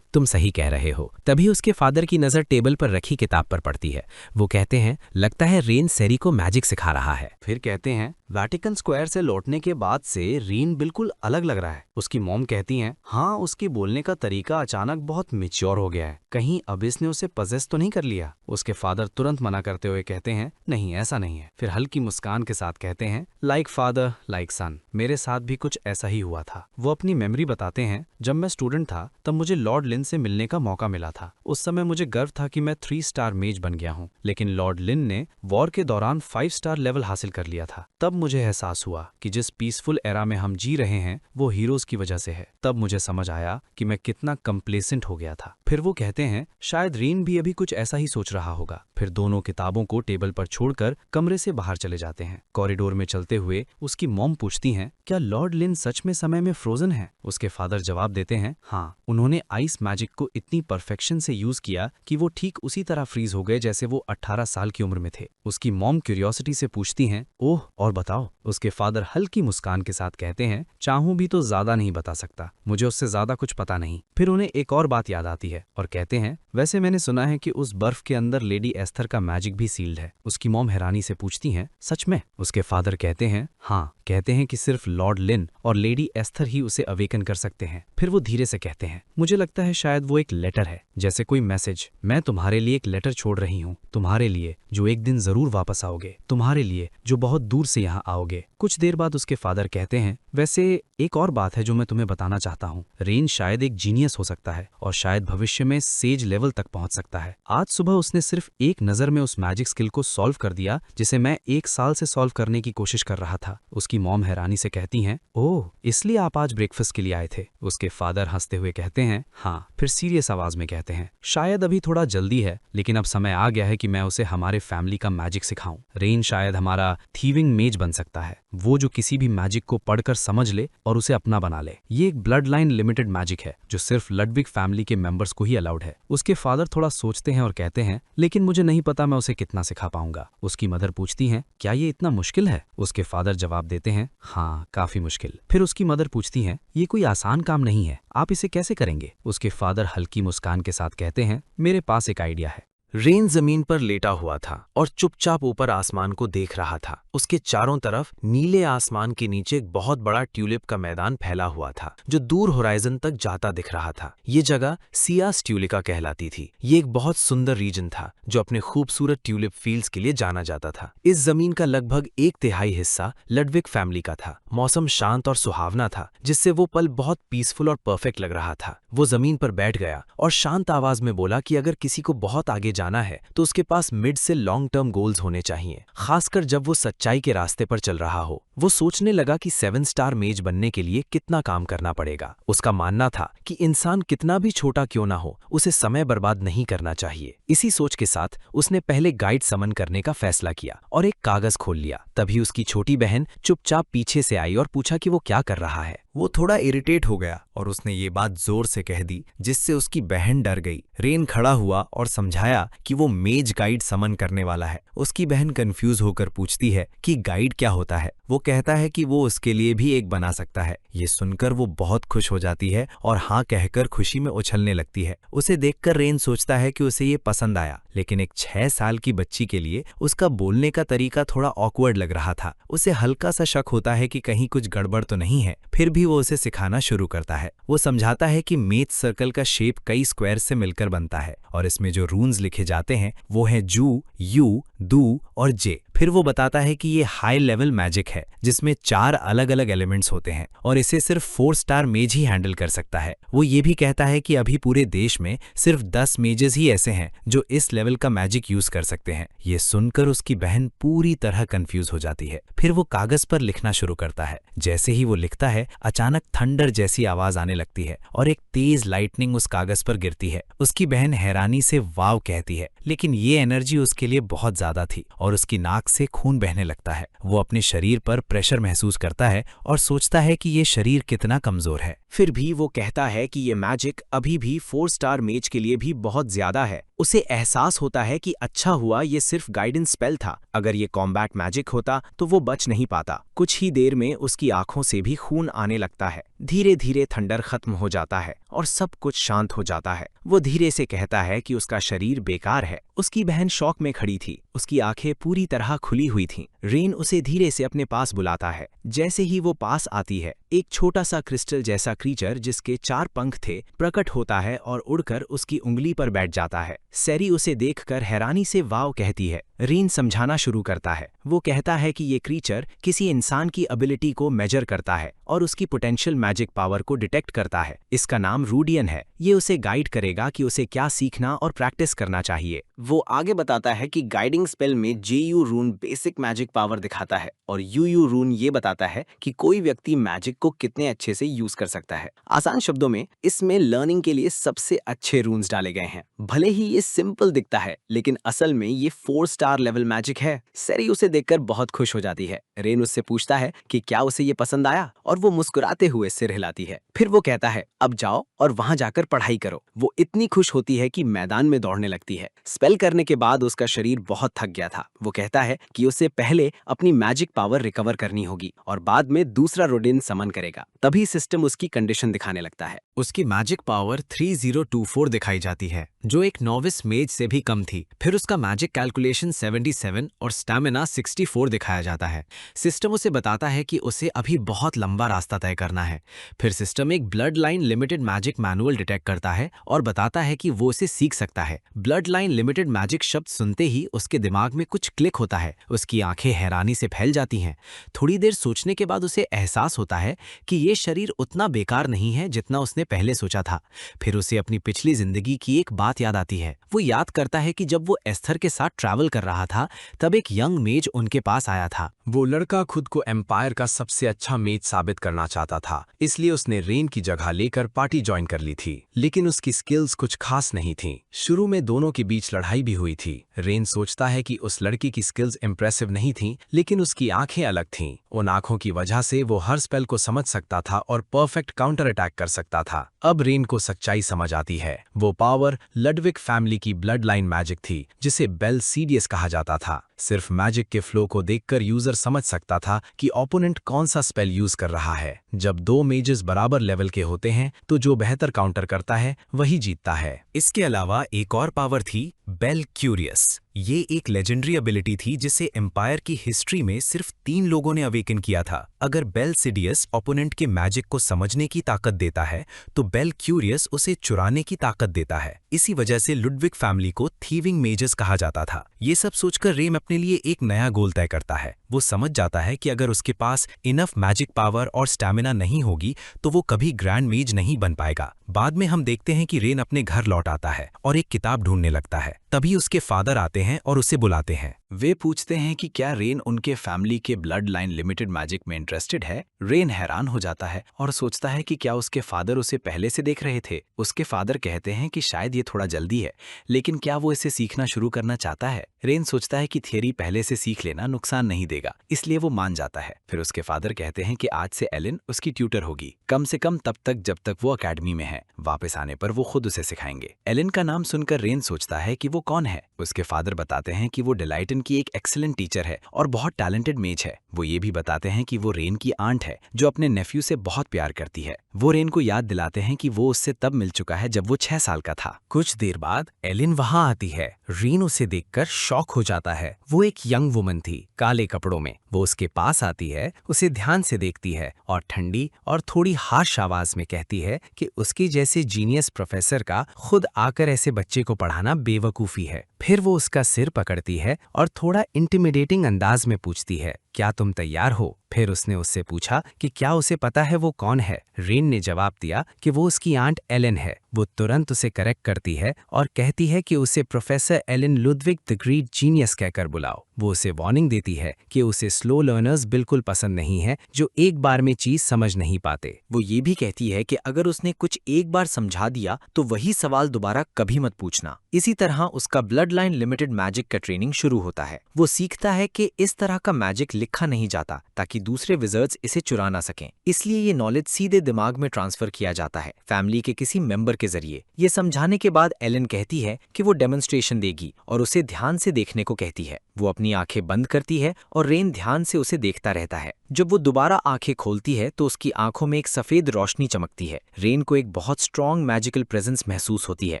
तुम सही कह रहे हो। तभी उसके फादर की नजर टेबल पर रखी किताब पर पड़ती है। वो कहते हैं, लगता है रेन सेरी को मैजिक सिखा रहा है। फिर कहते हैं, वैटिकन स्क्वायर से लौटने के बाद से रीन बिल्कुल अलग लग रहा है। उसकी मॉम कहती हैं, हाँ, उसके बोलने का तरीका अचानक बहुत मैच्योर हो गया है। कहीं अबिस ने उसे पजेस तो नहीं कर लिया? उसके फादर तुरंत मना करते हुए कहते हैं, नहीं, ऐसा नहीं है। फिर हल्की मुस्कान के साथ कहते हैं, लाइक फादर लाइक सन, मेरे साथ भी कुछ ऐसा ही हुआ था। वो अपनी मेमोरी बताते हैं, जब मैं स्टूडेंट था तब मुझे लॉर्ड लिन से मिलने का मौका मिला था। उस समय मुझे गर्व था कि मैं 3 स्टार मेज बन गया हूँ, लेकिन लॉर्ड लिन ने वॉर के दौरान 5 स्टार लेवल हासिल कर लिया था। तब मुझे एहसास हुआ कि जिस पीसफुल एरा में हम जी रहे हैं वो हीरोज की वजह से है। तब मुझे समझ आया कि मैं कितना कंप्लेसेंट हो गया था। फिर वो कहते हैं, शायद रीन भी अभी कुछ ऐसा ही सोच रहा होगा। फिर दोनों किताबों को टेबल पर छोड़कर कमरे से बाहर चले जाते हैं। कॉरिडोर में चलते हुए उसकी मॉम पूछती हैं, क्या लॉर्ड लिन सच में समय में फ्रोजन है? उसके फादर जवाब देते हैं, हाँ, उन्होंने आइस मैजिक को इतनी परफेक्शन से यूज किया कि वो ठीक उसी तरह फ्रीज हो गए जैसे वो 18 साल की उम्र में थे। उसकी मॉम क्यूरियोसिटी से पूछती हैं, ओह, और बताओ। उसके फादर हल्की मुस्कान के साथ कहते हैं, चाहूं भी तो ज्यादा नहीं बता सकता, मुझे उससे ज्यादा कुछ पता नहीं। फिर उन्हें एक और बात याद आती है और कहते हैं, वैसे मैंने सुना है कि उस बर्फ के अंदर लेडी एस्थर का मैजिक भी सील्ड है। उसकी मॉम हैरानी से पूछती हैं, सच में? उसके फादर कहते हैं, हाँ, कहते हैं कि सिर्फ लॉर्ड लिन और लेडी एस्थर ही उसे अवेकन कर सकते हैं। फिर वो धीरे से कहते हैं, मुझे लगता है शायद वो एक लेटर है, जैसे कोई मैसेज। मैं तुम्हारे लिए एक लेटर छोड़ रही हूँ, तुम्हारे लिए जो एक दिन जरूर वापस आओगे, तुम्हारे लिए जो बहुत दूर से यहाँ आओगे। कुछ देर बाद उसके फादर कहते हैं, वैसे एक और बात है जो मैं तुम्हें बताना चाहता हूँ। रेन शायद एक जीनियस हो सकता है और शायद भविष्य में सेज लेवल तक पहुंच सकता है। आज सुबह उसने सिर्फ एक नजर में उस मैजिक स्किल को सॉल्व कर दिया जिसे मैं 1 साल से सॉल्व करने की कोशिश कर रहा था। उसकी मॉम हैरानी से कहती हैं, ओह, इसलिए आप आज ब्रेकफास्ट के लिए आए थे? उसके फादर हंसते हुए कहते हैं, हाँ। फिर सीरियस आवाज में कहते हैं, शायद अभी थोड़ा जल्दी है, लेकिन अब समय आ गया है कि मैं उसे हमारे फैमिली का मैजिक सिखाऊं। रेन शायद हमारा थीविंग मेज बन सकता है, वो जो किसी भी मैजिक को पढ़कर समझ ले और उसे अपना बना ले। ये एक ब्लड लाइन लिमिटेड मैजिक है जो सिर्फ लडविग फैमिली के मेंबर्स को ही अलाउड है। उसके फादर थोड़ा सोचते हैं और कहते हैं, लेकिन मुझे नहीं पता मैं उसे कितना सिखा पाऊंगा। उसकी मदर पूछती हैं, क्या ये इतना मुश्किल है? उसके फादर जवाब देते हैं, हाँ, काफी मुश्किल। फिर उसकी मदर पूछती हैं, ये कोई आसान काम नहीं है, आप इसे कैसे करेंगे? उसके फादर हल्की मुस्कान के साथ कहते हैं, मेरे पास एक आइडिया है। रेन जमीन पर लेटा हुआ था और चुपचाप ऊपर आसमान को देख रहा था। उसके चारों तरफ नीले आसमान के नीचे एक बहुत बड़ा ट्यूलिप का मैदान फैला हुआ था जो दूर होराइजन तक जाता दिख रहा था। ये जगह सियास ट्यूलिका कहलाती थी। ये एक बहुत सुंदर रीजन था जो अपने खूबसूरत ट्यूलिप फील्ड्स के लिए जाना जाता था। इस जमीन का लगभग 1/3 हिस्सा लडविग फैमिली का था। मौसम शांत और सुहावना था, जिससे वो पल बहुत पीसफुल और परफेक्ट लग रहा था। वो जमीन पर बैठ गया और शांत आवाज में बोला कि अगर किसी को बहुत आगे जाना है तो उसके पास मिड से लॉन्ग टर्म गोल्स होने चाहिए, खासकर जब वो सच्चाई के रास्ते पर चल रहा हो। वो सोचने लगा कि 7 स्टार मेज बनने के लिए कितना काम करना पड़ेगा। उसका मानना था कि इंसान कितना भी छोटा क्यों ना हो, उसे समय बर्बाद नहीं करना चाहिए। इसी सोच के साथ उसने पहले गाइड समन करने का फैसला किया और एक कागज खोल लिया। तभी उसकी छोटी बहन चुपचाप पीछे से आई और पूछा कि वो क्या कर रहा है। वो थोड़ा इरिटेट हो गया और उसने ये बात जोर से कह दी जिससे उसकी बहन डर गई। रेन खड़ा हुआ और समझाया कि वो मेज गाइड समन करने वाला है। उसकी बहन कंफ्यूज होकर पूछती है कि गाइड क्या होता है। वो कहता है कि वो उसके लिए भी एक बना सकता है। ये सुनकर वो बहुत खुश हो जाती है और हाँ कहकर खुशी में उछलने लगती है। उसे देखकर रेन सोचता है कि उसे ये पसंद आया, लेकिन एक 6 साल की बच्ची के लिए उसका बोलने का तरीका थोड़ा ऑकवर्ड लग रहा था। उसे हल्का सा शक होता है कि कहीं कुछ गड़बड़ तो नहीं है। फिर भी वो उसे सिखाना शुरू करता है। वो समझाता है कि मेथ सर्कल का शेप कई स्क्वायर से मिलकर बनता है और इसमें जो रून्स लिखे जाते हैं वो हैं जू, यू, दू और जे। फिर वो बताता है कि ये हाई लेवल मैजिक है जिसमें 4 अलग अलग एलिमेंट्स होते हैं और इसे सिर्फ 4 स्टार मेज ही हैंडल कर सकता है। वो ये भी कहता है कि अभी पूरे देश में सिर्फ 10 मेजेस ही ऐसे हैं जो इस लेवल का मैजिक यूज कर सकते हैं। ये सुनकर उसकी बहन पूरी तरह कंफ्यूज हो जाती है। फिर वो कागज पर लिखना शुरू करता है। जैसे ही वो लिखता है अचानक थंडर जैसी आवाज आने लगती है और एक तेज लाइटनिंग उस कागज पर गिरती है। उसकी बहन हैरानी से वाव कहती है, लेकिन ये एनर्जी उसके लिए बहुत ज्यादा थी और उसकी नाक से खून बहने लगता है। वो अपने शरीर पर प्रेशर महसूस करता है और सोचता है कि ये शरीर कितना कमजोर है। फिर भी वो कहता है कि ये मैजिक अभी भी 4 स्टार मेज के लिए भी बहुत ज्यादा है। उसे एहसास होता है कि अच्छा हुआ ये सिर्फ गाइडेंस स्पेल था। अगर ये कॉम्बैट मैजिक होता तो वो बच नहीं पाता। कुछ ही देर में उसकी आंखों से भी खून आने लगता है। धीरे धीरे थंडर खत्म हो जाता है और सब कुछ शांत हो जाता है। वो धीरे से कहता है कि उसका शरीर बेकार है। उसकी बहन शॉक में खड़ी थी। उसकी आंखें पूरी तरह खुली हुई थीं। रेन उसे धीरे से अपने पास बुलाता है। जैसे ही वो पास आती है, एक छोटा सा क्रिस्टल जैसा क्रीचर जिसके 4 पंख थे प्रकट होता है और उड़कर उसकी उंगली पर बैठ जाता है। सैरी उसे देखकर हैरानी से वाव कहती है। रेन समझाना शुरू करता है। वो कहता है कि ये क्रीचर किसी इंसान की एबिलिटी को मेजर करता है और उसकी पोटेंशियल मैजिक पावर को डिटेक्ट करता है। इसका नाम रूडियन है। ये उसे गाइड करेगा कि उसे क्या सीखना और प्रैक्टिस करना चाहिए। वो आगे बताता है कि गाइडिंग स्पेल में जेयू रून बेसिक मैजिक पावर दिखाता है और यूयू रून ये बताता है कि कोई व्यक्ति मैजिक को कितने अच्छे से यूज कर सकता है। आसान शब्दों में इसमें लर्निंग के लिए सबसे अच्छे रून्स डाले गए हैं। भले ही ये सिंपल दिखता है, लेकिन असल में ये 4 स्टार लेवल मैजिक है। सैरी उसे देखकर बहुत खुश हो जाती है। रेन उससे पूछता है कि क्या उसे ये पसंद आया और वो मुस्कुराते हुए सिर हिलाती है। फिर वो कहता है अब जाओ और वहां जाकर पढ़ाई करो। वो इतनी खुश होती है कि मैदान में दौड़ने लगती है। स्पेल करने के बाद उसका शरीर बहुत थक गया था। वो कहता है कि उसे पहले अपनी मैजिक पावर रिकवर करनी होगी और बाद में दूसरा रोडिन समन करेगा। तभी सिस्टम उसकी कंडीशन दिखाने लगता है। उसकी मैजिक पावर 3024 दिखाई जाती है, जो एक नॉविस मेज से भी कम थी। फिर उसका मैजिक कैलकुलेशन 77 और स्टैमिना 64 दिखाया जाता है। सिस्टम उसे बताता है कि उसे अभी बहुत लंबा रास्ता तय करना है। फिर सिस्टम एक blood line limited magic manual detect करता है और बताता है कि वो उसे सीख सकता है। ब्लड लाइन लिमिटेड मैजिक शब्द सुनते ही उसके दिमाग में कुछ क्लिक होता है। उसकी आंखें हैरानी से फैल जाती हैं। थोड़ी देर सोचने के बाद उसे एहसास होता है कि ये शरीर उतना बेकार नहीं है जितना उसने पहले सोचा था। फिर उसे अपनी पिछली जिंदगी की एक बात याद आती है। वो याद करता है कि जब वो एस्थर के साथ ट्रैवल कर रहा था तब एक यंग मेज उनके पास आया था। वो लड़का खुद को एम्पायर का सबसे अच्छा मेज साबित करना चाहता था, इसलिए उसने रेन की जगह लेकर पार्टी ज्वाइन कर ली थी। लेकिन उसकी स्किल्स कुछ खास नहीं थीं। शुरू में दोनों के बीच लड़ाई भी हुई थी। रेन सोचता है कि उस लड़की की स्किल्स इंप्रेसिव नहीं थीं, लेकिन उसकी आंखें अलग थीं। उन आंखों की वजह से वो हर स्पेल को समझ सकता था और परफेक्ट काउंटर अटैक कर सकता था। अब रेन को सच्चाई समझ आती है। वो पावर लडविक फैमिली की ब्लड लाइन मैजिक थी, जिसे बेल सीडियस कहा जाता था। सिर्फ मैजिक के फ्लो को देखकर यूजर समझ सकता था कि ओपोनेंट कौन सा स्पेल यूज कर रहा है। जब 2 मेजेस बराबर लेवल के होते हैं तो जो बेहतर काउंटर करता है वही जीतता है। इसके अलावा एक और पावर थी बेल क्यूरियस। ये एक लेजेंडरी एबिलिटी थी जिसे एम्पायर की हिस्ट्री में सिर्फ 3 लोगों ने अवेकन किया था। अगर बेल सिडियस ओपोनेंट के मैजिक को समझने की ताकत देता है तो बेल क्यूरियस उसे चुराने की ताकत देता है। इसी वजह से लुडविक फैमिली को थीविंग मेजेस कहा जाता था। ये सब सोचकर रेम अपने लिए एक नया गोल तय करता है। वो समझ जाता है कि अगर उसके पास इनफ मैजिक पावर और स्टैमिना नहीं होगी तो वो कभी ग्रैंड मेज नहीं बन पाएगा। बाद में हम देखते हैं कि रेन अपने घर लौट आता है और एक किताब ढूंढने लगता है। तभी उसके फादर आते हैं और उसे बुलाते हैं। वे पूछते हैं कि क्या रेन उनके फैमिली के ब्लड लाइन लिमिटेड मैजिक में इंटरेस्टेड है। रेन हैरान हो जाता है और सोचता है कि क्या उसके फादर उसे पहले से देख रहे थे। उसके फादर कहते हैं कि शायद ये थोड़ा जल्दी है, लेकिन क्या वो इसे सीखना शुरू करना चाहता है। रेन सोचता है कि थियरी पहले से सीख लेना नुकसान नहीं देगा, इसलिए वो मान जाता है। फिर उसके फादर कहते हैं कि आज से एलिन उसकी ट्यूटर होगी, कम से कम तब तक जब तक वो अकेडमी में है। वापस आने पर वो खुद उसे सिखाएंगे। एलिन का नाम सुनकर रेन सोचता है कि वो कौन है। उसके फादर बताते हैं कि वो डिलाइटन की एक एक्सीलेंट टीचर है और बहुत टैलेंटेड मेज है। वो ये भी बताते हैं कि वो रेन की आंट है जो अपने नेफ्यू से बहुत प्यार करती है। वो रेन को याद दिलाते हैं कि वो उससे तब मिल चुका है जब वो 6 साल का था। कुछ देर बाद एलिन वहां आती है। रेन उसे देखकर शॉक हो जाता है। वो एक यंग वुमन थी, काले कपड़ों में। वो उसके पास आती है, उसे ध्यान से देखती है और ठंडी और थोड़ी हार्श आवाज में कहती है कि उसके जैसे जीनियस प्रोफेसर का खुद आकर ऐसे बच्चे को पढ़ाना बेवकूफी है। फिर वो उसका सिर पकड़ती है और थोड़ा इंटिमिडेटिंग अंदाज में पूछती है, क्या तुम तैयार हो? फिर उसने उससे पूछा कि क्या उसे पता है वो कौन है। रेन ने जवाब दिया कि वो उसकी आंट एलन है। वो तुरंत उसे करेक्ट करती है और कहती है कि उसे professor Alan Ludwig the great genius कहकर बुलाओ। वो उसे वार्निंग देती है कि उसे स्लो लर्नर्स बिल्कुल पसंद नहीं है जो एक बार में चीज समझ नहीं पाते। वो ये भी कहती है कि अगर उसने कुछ एक बार समझा दिया तो वही सवाल दोबारा कभी मत पूछना। इसी तरह उसका ब्लड लाइन लिमिटेड मैजिक का ट्रेनिंग शुरू होता है। वो सीखता है कि इस तरह का मैजिक लिखा नहीं जाता ताकि दूसरे विजर्ड्स इसे चुरा ना सकें, इसलिए ये नॉलेज सीधे दिमाग में ट्रांसफर किया जाता है फैमिली के किसी मेंबर के जरिए। ये समझाने के बाद एलन कहती है कि वो डेमोन्स्ट्रेशन देगी और उसे ध्यान से देखने को कहती है। वो अपनी आंखें बंद करती है और रेन ध्यान से उसे देखता रहता है। जब वो दोबारा आंखें खोलती है तो उसकी आंखों में एक सफेद रोशनी चमकती है। रेन को एक बहुत स्ट्रॉन्ग मैजिकल प्रेजेंस महसूस होती है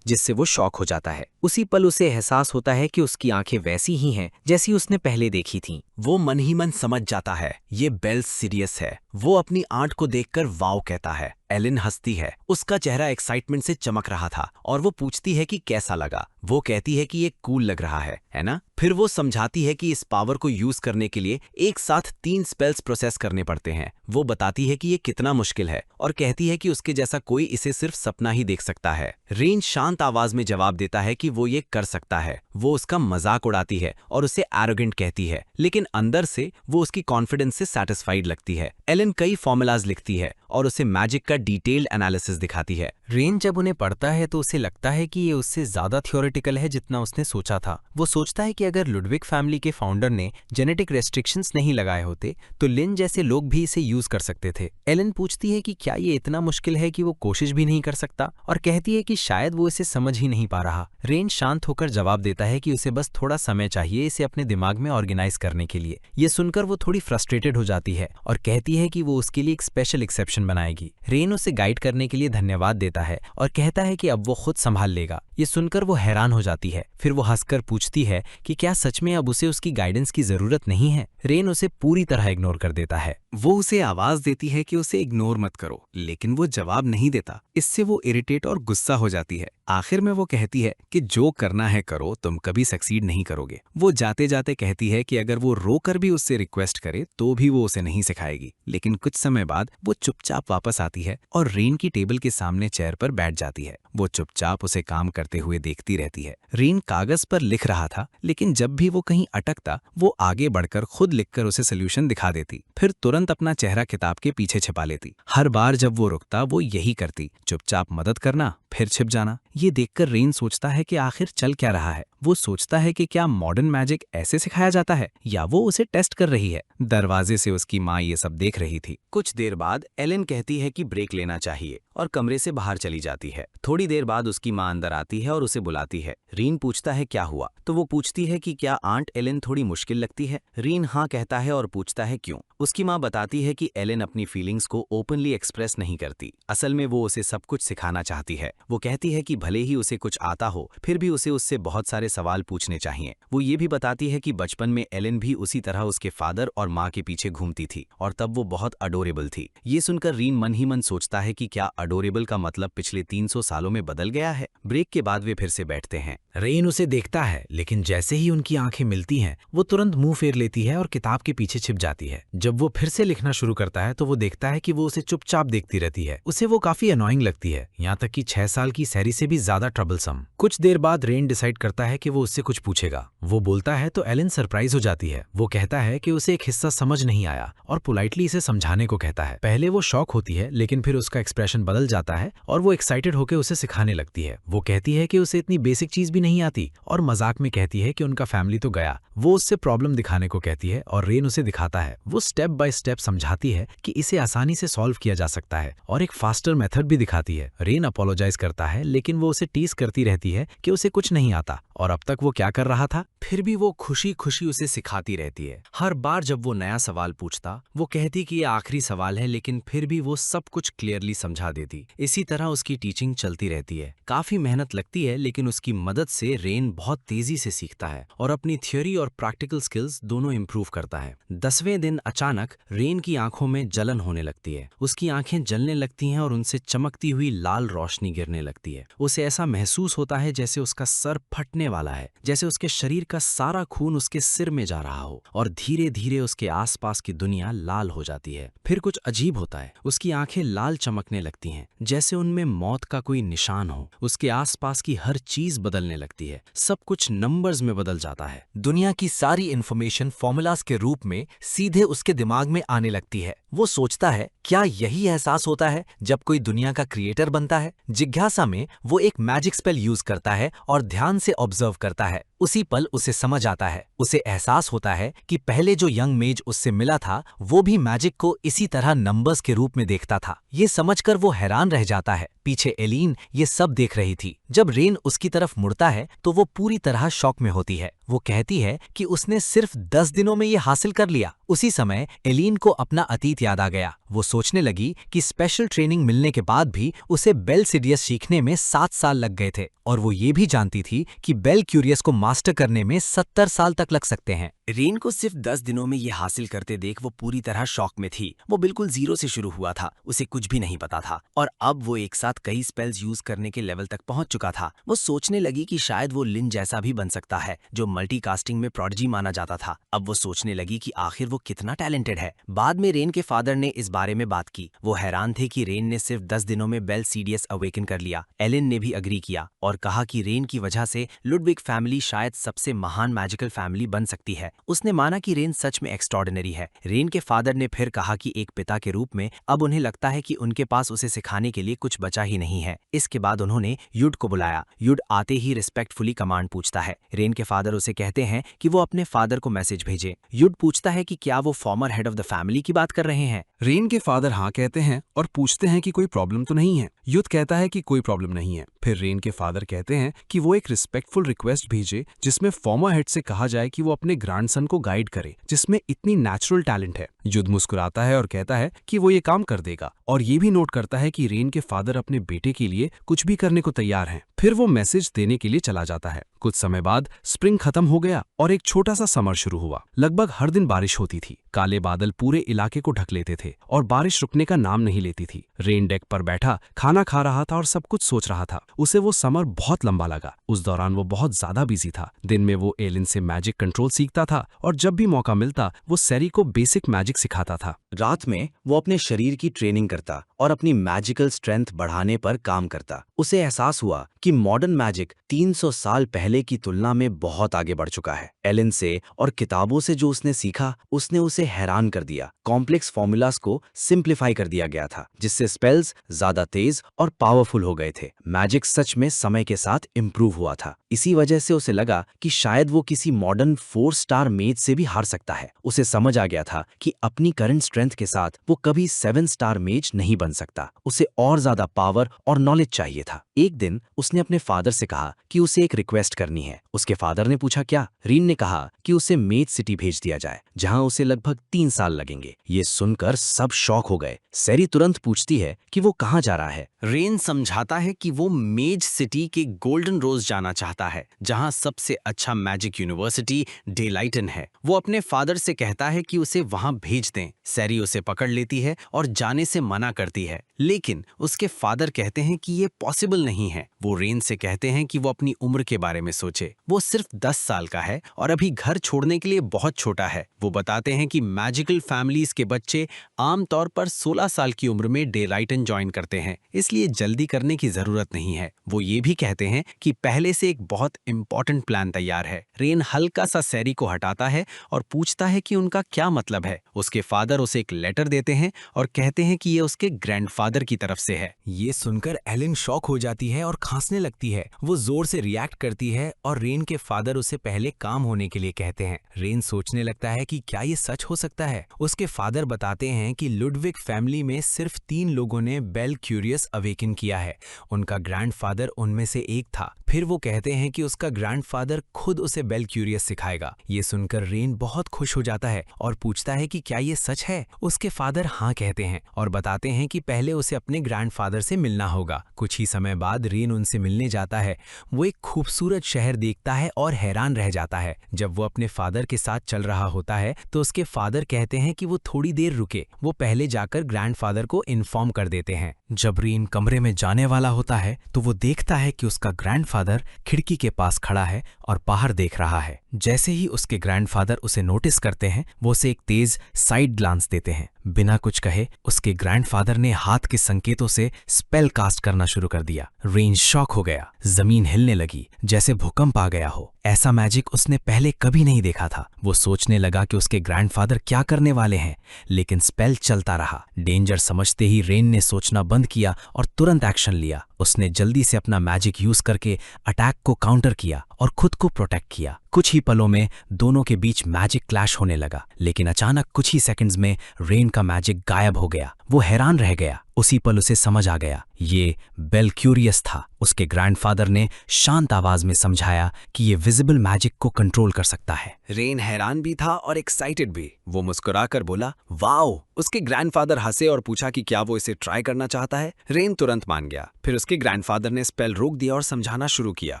जिससे वो शॉक हो जाता है। उसी पल उसे एहसास होता है कि उसकी आंखें वैसी ही हैं जैसी उसने पहले देखी थीं। वो मन ही मन समझ जाता है ये बेल सीरियस है। वो अपनी आंट को देखकर वाव कहता है। एलिन हंसती है, उसका चेहरा एक्साइटमेंट से चमक रहा था और वो पूछती है कि कैसा लगा। वो कहती है कि ये कूल लग रहा है ना? फिर वो समझाती है कि इस पावर को यूज करने के लिए एक साथ 3 स्पेल्स प्रोसेस करने पड़ते हैं। वो बताती है कि ये कितना मुश्किल है और कहती है कि उसके जैसा कोई इसे सिर्फ सपना ही देख सकता है। रेन शांत आवाज में जवाब देता है कि वो ये कर सकता है। वो उसका मजाक उड़ाती है और उसे एरोगेंट कहती है, लेकिन अंदर से वो उसकी कॉन्फिडेंस से सैटिस्फाइड लगती है। एलन कई फॉर्मूलाज लिखती है और उसे मैजिक का डिटेल्ड एनालिसिस दिखाती है। रेन जब उन्हें पढ़ता है तो उसे लगता है कि ये उससे ज्यादा थियोरेटिकल है जितना उसने सोचा था। वो सोचता है कि अगर लुडविग फैमिली के फाउंडर ने जेनेटिक रेस्ट्रिक्शंस नहीं लगाए होते तो लिन जैसे लोग भी इसे यूज कर सकते थे। एलन पूछती है कि क्या ये इतना मुश्किल है कि वो कोशिश भी नहीं कर सकता और कहती है कि शायद वो इसे समझ ही नहीं पा रहा। रेन शांत होकर जवाब देता है कि उसे बस थोड़ा समय चाहिए इसे अपने दिमाग में ऑर्गेनाइज करने के लिए। ये सुनकर वो थोड़ी फ्रस्ट्रेटेड हो जाती है और कहती है कि वो उसके लिए एक स्पेशल एक्सेप्शन बनाएगी। रेन उसे गाइड करने के लिए धन्यवाद देता है और कहता है कि अब वो खुद संभाल लेगा। ये सुनकर वो हैरान हो जाती है। फिर वो हंसकर पूछती है कि क्या सच में अब उसे उसकी गाइडेंस की जरूरत नहीं है। रेन उसे पूरी तरह इग्नोर कर देता है। वो उसे आवाज देती है कि उसे इग्नोर मत करो, लेकिन वो जवाब नहीं देता। इससे वो इरिटेट और गुस्सा हो जाती है। आखिर में वो कहती है कि जो करना है करो, तुम कभी सक्सीड नहीं करोगे। वो जाते जाते कहती है कि अगर वो रोकर भी उससे रिक्वेस्ट करे तो भी वो उसे नहीं सिखाएगी। लेकिन कुछ समय बाद वो चुपचाप वापस आती है और रेन की टेबल के सामने चेयर पर बैठ जाती है। वो चुपचाप उसे काम करते हुए देखती रहती है। रेन कागज पर लिख रहा था, लेकिन जब भी वो कहीं अटकता वो आगे बढ़कर खुद लिखकर उसे सोल्यूशन दिखा देती, फिर तुरंत अपना चेहरा किताब के पीछे छिपा लेती। हर बार जब वो रुकता वो यही करती, चुपचाप मदद करना फिर छिप जाना। ये देखकर रेन सोचता है कि आखिर चल क्या रहा है। वो सोचता है कि क्या मॉडर्न मैजिक ऐसे सिखाया जाता है या वो उसे टेस्ट कर रही है। दरवाजे से उसकी माँ ये सब देख रही थी। कुछ देर बाद एलन कहती है कि ब्रेक लेना चाहिए और कमरे से बाहर चली जाती है। थोड़ी देर बाद उसकी माँ अंदर आती है और उसे बुलाती है। रीन पूछता है क्या हुआ, तो वो पूछती है कि क्या आंट एलन थोड़ी मुश्किल लगती है। रीन हाँ कहता है और पूछता है क्यों। उसकी माँ बताती है कि एलन अपनी फीलिंग्स को ओपनली एक्सप्रेस नहीं करती। असल में वो उसे सब कुछ सिखाना चाहती है। वो कहती है कि भले ही उसे कुछ आता हो फिर भी उसे उससे बहुत सारे सवाल पूछने चाहिए। वो ये भी बताती है कि बचपन में एलन भी उसी तरह उसके फादर और माँ के पीछे घूमती थी और तब वो बहुत अडोरेबल थी। ये सुनकर रीन मन ही मन सोचता है कि क्या अडोरेबल का मतलब पिछले 300 सालों में बदल गया है। ब्रेक के बाद वे फिर से बैठते हैं। रेन उसे देखता है, लेकिन जैसे ही उनकी आंखें मिलती हैं वो तुरंत मुंह फेर लेती है और किताब के पीछे छिप जाती है। जब वो फिर से लिखना शुरू करता है तो वो देखता है कि वो उसे चुपचाप देखती रहती है। उसे वो काफी अनोइंग लगती है, यहाँ तक कि 6 साल की सैरी से भी ज्यादा ट्रबलसम। कुछ देर बाद रेन डिसाइड करता है कि वो उससे कुछ पूछेगा। वो बोलता है तो एलिन सरप्राइज हो जाती है। वो कहता है कि उसे एक हिस्सा समझ नहीं आया और पोलाइटली इसे समझाने को कहता है। पहले वो शॉक होती है, लेकिन फिर उसका एक्सप्रेशन बदल जाता है और वो एक्साइटेड होकर उसे सिखाने लगती है। वो कहती है कि उसे इतनी बेसिक चीज भी नहीं आती और मजाक में कहती है कि उनका फैमिली तो गया। वो उससे प्रॉब्लम दिखाने को कहती है और रेन उसे दिखाता है। वो स्टेप बाय स्टेप समझाती है कि इसे आसानी से सॉल्व किया जा सकता है और एक फास्टर मेथड भी दिखाती है। रेन अपोलोजाइज करता है, लेकिन वो उसे टीज करती रहती है कि उसे कुछ नहीं आता और अब तक वो क्या कर रहा था। फिर भी वो खुशी खुशी उसे सिखाती रहती है। हर बार जब वो नया सवाल पूछता, वो कहती कि ये आखिरी सवाल है, लेकिन फिर भी वो सब कुछ क्लियरली समझा देती। इसी तरह उसकी टीचिंग चलती रहती है। काफी मेहनत लगती है, लेकिन उसकी मदद से रेन बहुत तेजी से सीखता है और अपनी थ्योरी और प्रैक्टिकल स्किल्स दोनों इंप्रूव करता है। 10वें दिन अचानक रेन की आंखों में जलन होने लगती है। उसकी आंखें जलने लगती हैं और उनसे चमकती हुई लाल रोशनी गिरने लगती है। उसे ऐसा महसूस होता है जैसे उसका सर फटने वाला है, जैसे उसके शरीर का सारा खून उसके सिर में जा रहा हो और धीरे धीरे उसके आसपास की दुनिया लाल हो जाती है। फिर कुछ अजीब होता है, उसकी आंखें लाल चमकने लगती हैं, जैसे उनमें मौत का कोई निशान हो। उसके आसपास की हर चीज बदलने लगती है, सब कुछ नंबर्स में बदल जाता है। दुनिया की सारी इंफॉर्मेशन फॉर्मूलाज के रूप में सीधे उसके दिमाग में आने लगती है। वो सोचता है, क्या यही एहसास होता है जब कोई दुनिया का क्रिएटर बनता है? जिज्ञासा में वो एक मैजिक स्पेल यूज करता है और ध्यान से ऑब्जर्व करता है। उसी पल उसे समझ आता है। उसे एहसास होता है कि पहले जो यंग मेज उससे मिला था, वो भी मैजिक को इसी तरह नंबर्स के रूप में देखता था। ये समझकर वो हैरान रह जाता है। पीछे एलिन ये सब देख रही थी। जब रेन उसकी तरफ मुड़ता है तो वो पूरी तरह शॉक में होती है। वो कहती है कि उसने सिर्फ 10 दिनों में ये हासिल कर लिया। उसी समय एलिन को अपना अतीत याद आ गया। वो सोचने लगी कि स्पेशल ट्रेनिंग मिलने के बाद भी उसे बेल सीडियस सीखने में 7 साल लग गए थे और वो ये भी जानती थी कि बेल क्यूरियस को मास्टर करने में 70 साल तक लग सकते हैं। रेन को सिर्फ 10 दिनों में ये हासिल करते देख वो पूरी तरह शॉक में थी। वो बिल्कुल जीरो से शुरू हुआ था, उसे कुछ भी नहीं पता था और अब वो एक साथ कई स्पेल्स यूज करने के लेवल तक पहुंच चुका था। वो सोचने लगी कि शायद वो लिन जैसा भी बन सकता है, जो मल्टीकास्टिंग में प्रोडिजी माना जाता था। अब वो सोचने लगी कि आखिर वो कितना टैलेंटेड है। बाद में रेन के फादर ने इस बारे में बात की। वो हैरान थे कि रेन ने सिर्फ 10 दिनों में बेल सीडियस अवेकन कर लिया। एलिन ने भी अग्री किया और कहा कि रेन की वजह से लुडविग फैमिली शायद सबसे महान मैजिकल फैमिली बन सकती है। उसने माना कि रेन सच में एक्स्ट्रॉर्डिनरी है। रेन के फादर ने फिर कहा कि एक पिता के रूप में अब उन्हें लगता है कि उनके पास उसे सिखाने के लिए कुछ बचा ही नहीं है। इसके बाद उन्होंने युड को बुलाया। युड आते ही रिस्पेक्टफुली कमांड पूछता है। रेन के फादर उसे कहते हैं कि वो अपने फादर को मैसेज भेजे। युड पूछता है कि क्या वो farmer head of the family की बात कर रहे हैं। रेन के फादर हाँ कहते हैं और पूछते हैं कि कोई प्रॉब्लम तो नहीं है। युद्ध कहता है कि कोई प्रॉब्लम नहीं है। फिर रेन के फादर कहते हैं कि वो एक रिस्पेक्टफुल रिक्वेस्ट भेजे, जिसमें फॉर्मर हेड से कहा जाए कि वो अपने ग्रैंडसन को गाइड करे, जिसमें इतनी नेचुरल टैलेंट है। युद्ध मुस्कुराता है और कहता है कि वो ये काम कर देगा और ये भी नोट करता है कि रेन के फादर अपने बेटे के लिए कुछ भी करने को तैयार हैं। फिर वो मैसेज देने के लिए चला जाता है। कुछ समय बाद स्प्रिंग खत्म हो गया और एक छोटा सा समर शुरू हुआ। लगभग हर दिन बारिश होती थी। काले बादल पूरे इलाके को ढक लेते थे और बारिश रुकने का नाम नहीं लेती थी। रेन डेक पर बैठा खाना खा रहा था और सब कुछ सोच रहा था। उसे वो समर बहुत लंबा लगा। उस दौरान वो बहुत ज्यादा बिजी था। दिन में वो एलिन से मैजिक कंट्रोल सीखता था और जब भी मौका मिलता वो सैरी को बेसिक मैजिक सिखाता था। रात में वो अपने शरीर की ट्रेनिंग करता और अपनी मैजिकल स्ट्रेंथ बढ़ाने पर काम करता। उसे एहसास हुआ कि मॉडर्न मैजिक 300 साल पहले की तुलना में बहुत आगे बढ़ चुका है। एलिन से और किताबों से जो उसने सीखा, उसने उसे हैरान कर दिया। कॉम्प्लेक्स फॉर्मूलाज को सिंप्लीफाई कर दिया गया था, जिससे स्पेल्स ज्यादा तेज और पावरफुल हो गए थे। मैजिक सच में समय के साथ इम्प्रूव हुआ था। इसी वजह से उसे लगा कि शायद वो किसी मॉडर्न 4 स्टार मेज से भी हार सकता है। उसे समझ आ गया था कि अपनी करंट स्ट्रेंथ के साथ वो कभी 7 स्टार मेज नहीं बन सकता। उसे और ज्यादा पावर और नॉलेज चाहिए था। एक दिन उसने अपने फादर से कहा कि उसे एक रिक्वेस्ट करनी है। उसके फादर ने पूछा क्या? रीन ने कहा कि उसे मेज सिटी भेज दिया जाए, जहां उसे लगभग 3 साल लगेंगे। ये सुनकर सब शॉक हो गए। सैरी तुरंत पूछती है कि वो कहाँ जा रहा है। रेन समझाता है कि वो मेज सिटी के गोल्डन रोज जाना चाहता है, जहां सबसे अच्छा मैजिक यूनिवर्सिटी डेलाइटन है। वो अपने फादर से कहता है कि उसे वहां भेज दें। सैरी उसे पकड़ लेती है और जाने से मना करती है, लेकिन उसके फादर कहते हैं कि ये पॉसिबल नहीं है। वो रेन से कहते हैं कि वो अपनी उम्र के बारे में सोचे। वो सिर्फ 10 साल का है और अभी घर छोड़ने के लिए बहुत छोटा है। वो बताते हैं कि मैजिकल फैमिलीज के बच्चे आमतौर पर 16 साल की उम्र में डेलाइटन ज्वाइन करते हैं, इसलिए इसलिए जल्दी करने की जरूरत नहीं है। वो ये भी कहते हैं कि पहले से एक बहुत इंपॉर्टेंट प्लान तैयार है। रेन हल्का सा सैरी को हटाता है और पूछता है कि उनका क्या मतलब है। उसके फादर उसे एक लेटर देते हैं और कहते हैं कि ये उसके ग्रैंडफादर की तरफ से है। ये सुनकर एलिन शॉक हो जाती है और खांसने लगती है। वो जोर से रिएक्ट करती है और रेन के फादर उसे पहले काम होने के लिए कहते हैं। रेन सोचने लगता है कि क्या ये सच हो सकता है। उसके फादर बताते हैं कि लुडविग फैमिली में सिर्फ 3 लोगों ने बेल क्यूरियस अवेकन किया है। उनका ग्रैंडफादर उनमें से एक था। फिर वो कहते हैं कि उसका ग्रैंडफादर खुद उसे बेल क्यूरियस सिखाएगा। ये सुनकर रेन बहुत खुश हो जाता है और पूछता है कि क्या ये सच है। उसके फादर हाँ कहते हैं और बताते हैं कि पहले उसे अपने ग्रैंडफादर से मिलना होगा। कुछ ही समय बाद रेन उनसे मिलने जाता है। वो एक खूबसूरत शहर देखता है और हैरान रह जाता है। जब वो अपने फादर के साथ चल रहा होता है तो उसके फादर कहते हैं कि वो थोड़ी देर रुके। वो पहले जाकर ग्रैंडफादर को इन्फॉर्म कर देते हैं। जब रेन कमरे में जाने वाला होता है तो वो देखता है कि उसका ग्रैंडफादर खिड़की के पास खड़ा है और बाहर देख रहा है। जैसे ही उसके ग्रैंडफादर उसे नोटिस करते हैं, वो उसे एक तेज साइड ग्लांस देते हैं। बिना कुछ कहे उसके ग्रैंडफादर ने हाथ के संकेतों से स्पेल कास्ट करना शुरू कर दिया। रेन शॉक हो गया। जमीन हिलने लगी, जैसे भूकंप आ गया हो। ऐसा मैजिक उसने पहले कभी नहीं देखा था। वो सोचने लगा कि उसके ग्रैंडफादर क्या करने वाले हैं, लेकिन स्पेल चलता रहा। डेंजर समझते ही रेन ने सोचना बंद किया और तुरंत एक्शन लिया। उसने जल्दी से अपना मैजिक यूज करके अटैक को काउंटर किया और खुद को प्रोटेक्ट किया। कुछ ही पलों में दोनों के बीच मैजिक क्लैश होने लगा, लेकिन अचानक कुछ ही सेकंड्स में रेन का मैजिक गायब हो गया। वो हैरान रह गया। उसी पल उसे समझ आ गया, ये बेल क्यूरियस था। उसके ग्रैंडफादर ने शांत आवाज में समझाया कि ये विजिबल मैजिक को कंट्रोल कर सकता है। रेन हैरान भी था और एक्साइटेड भी। वो मुस्कुराकर बोला, वाओ। उसके ग्रैंडफादर हंसे और पूछा कि क्या वो इसे ट्राई करना चाहता है। रेन तुरंत मान गया। फिर उसके ग्रैंडफादर ने स्पेल रोक दिया और समझाना शुरू किया।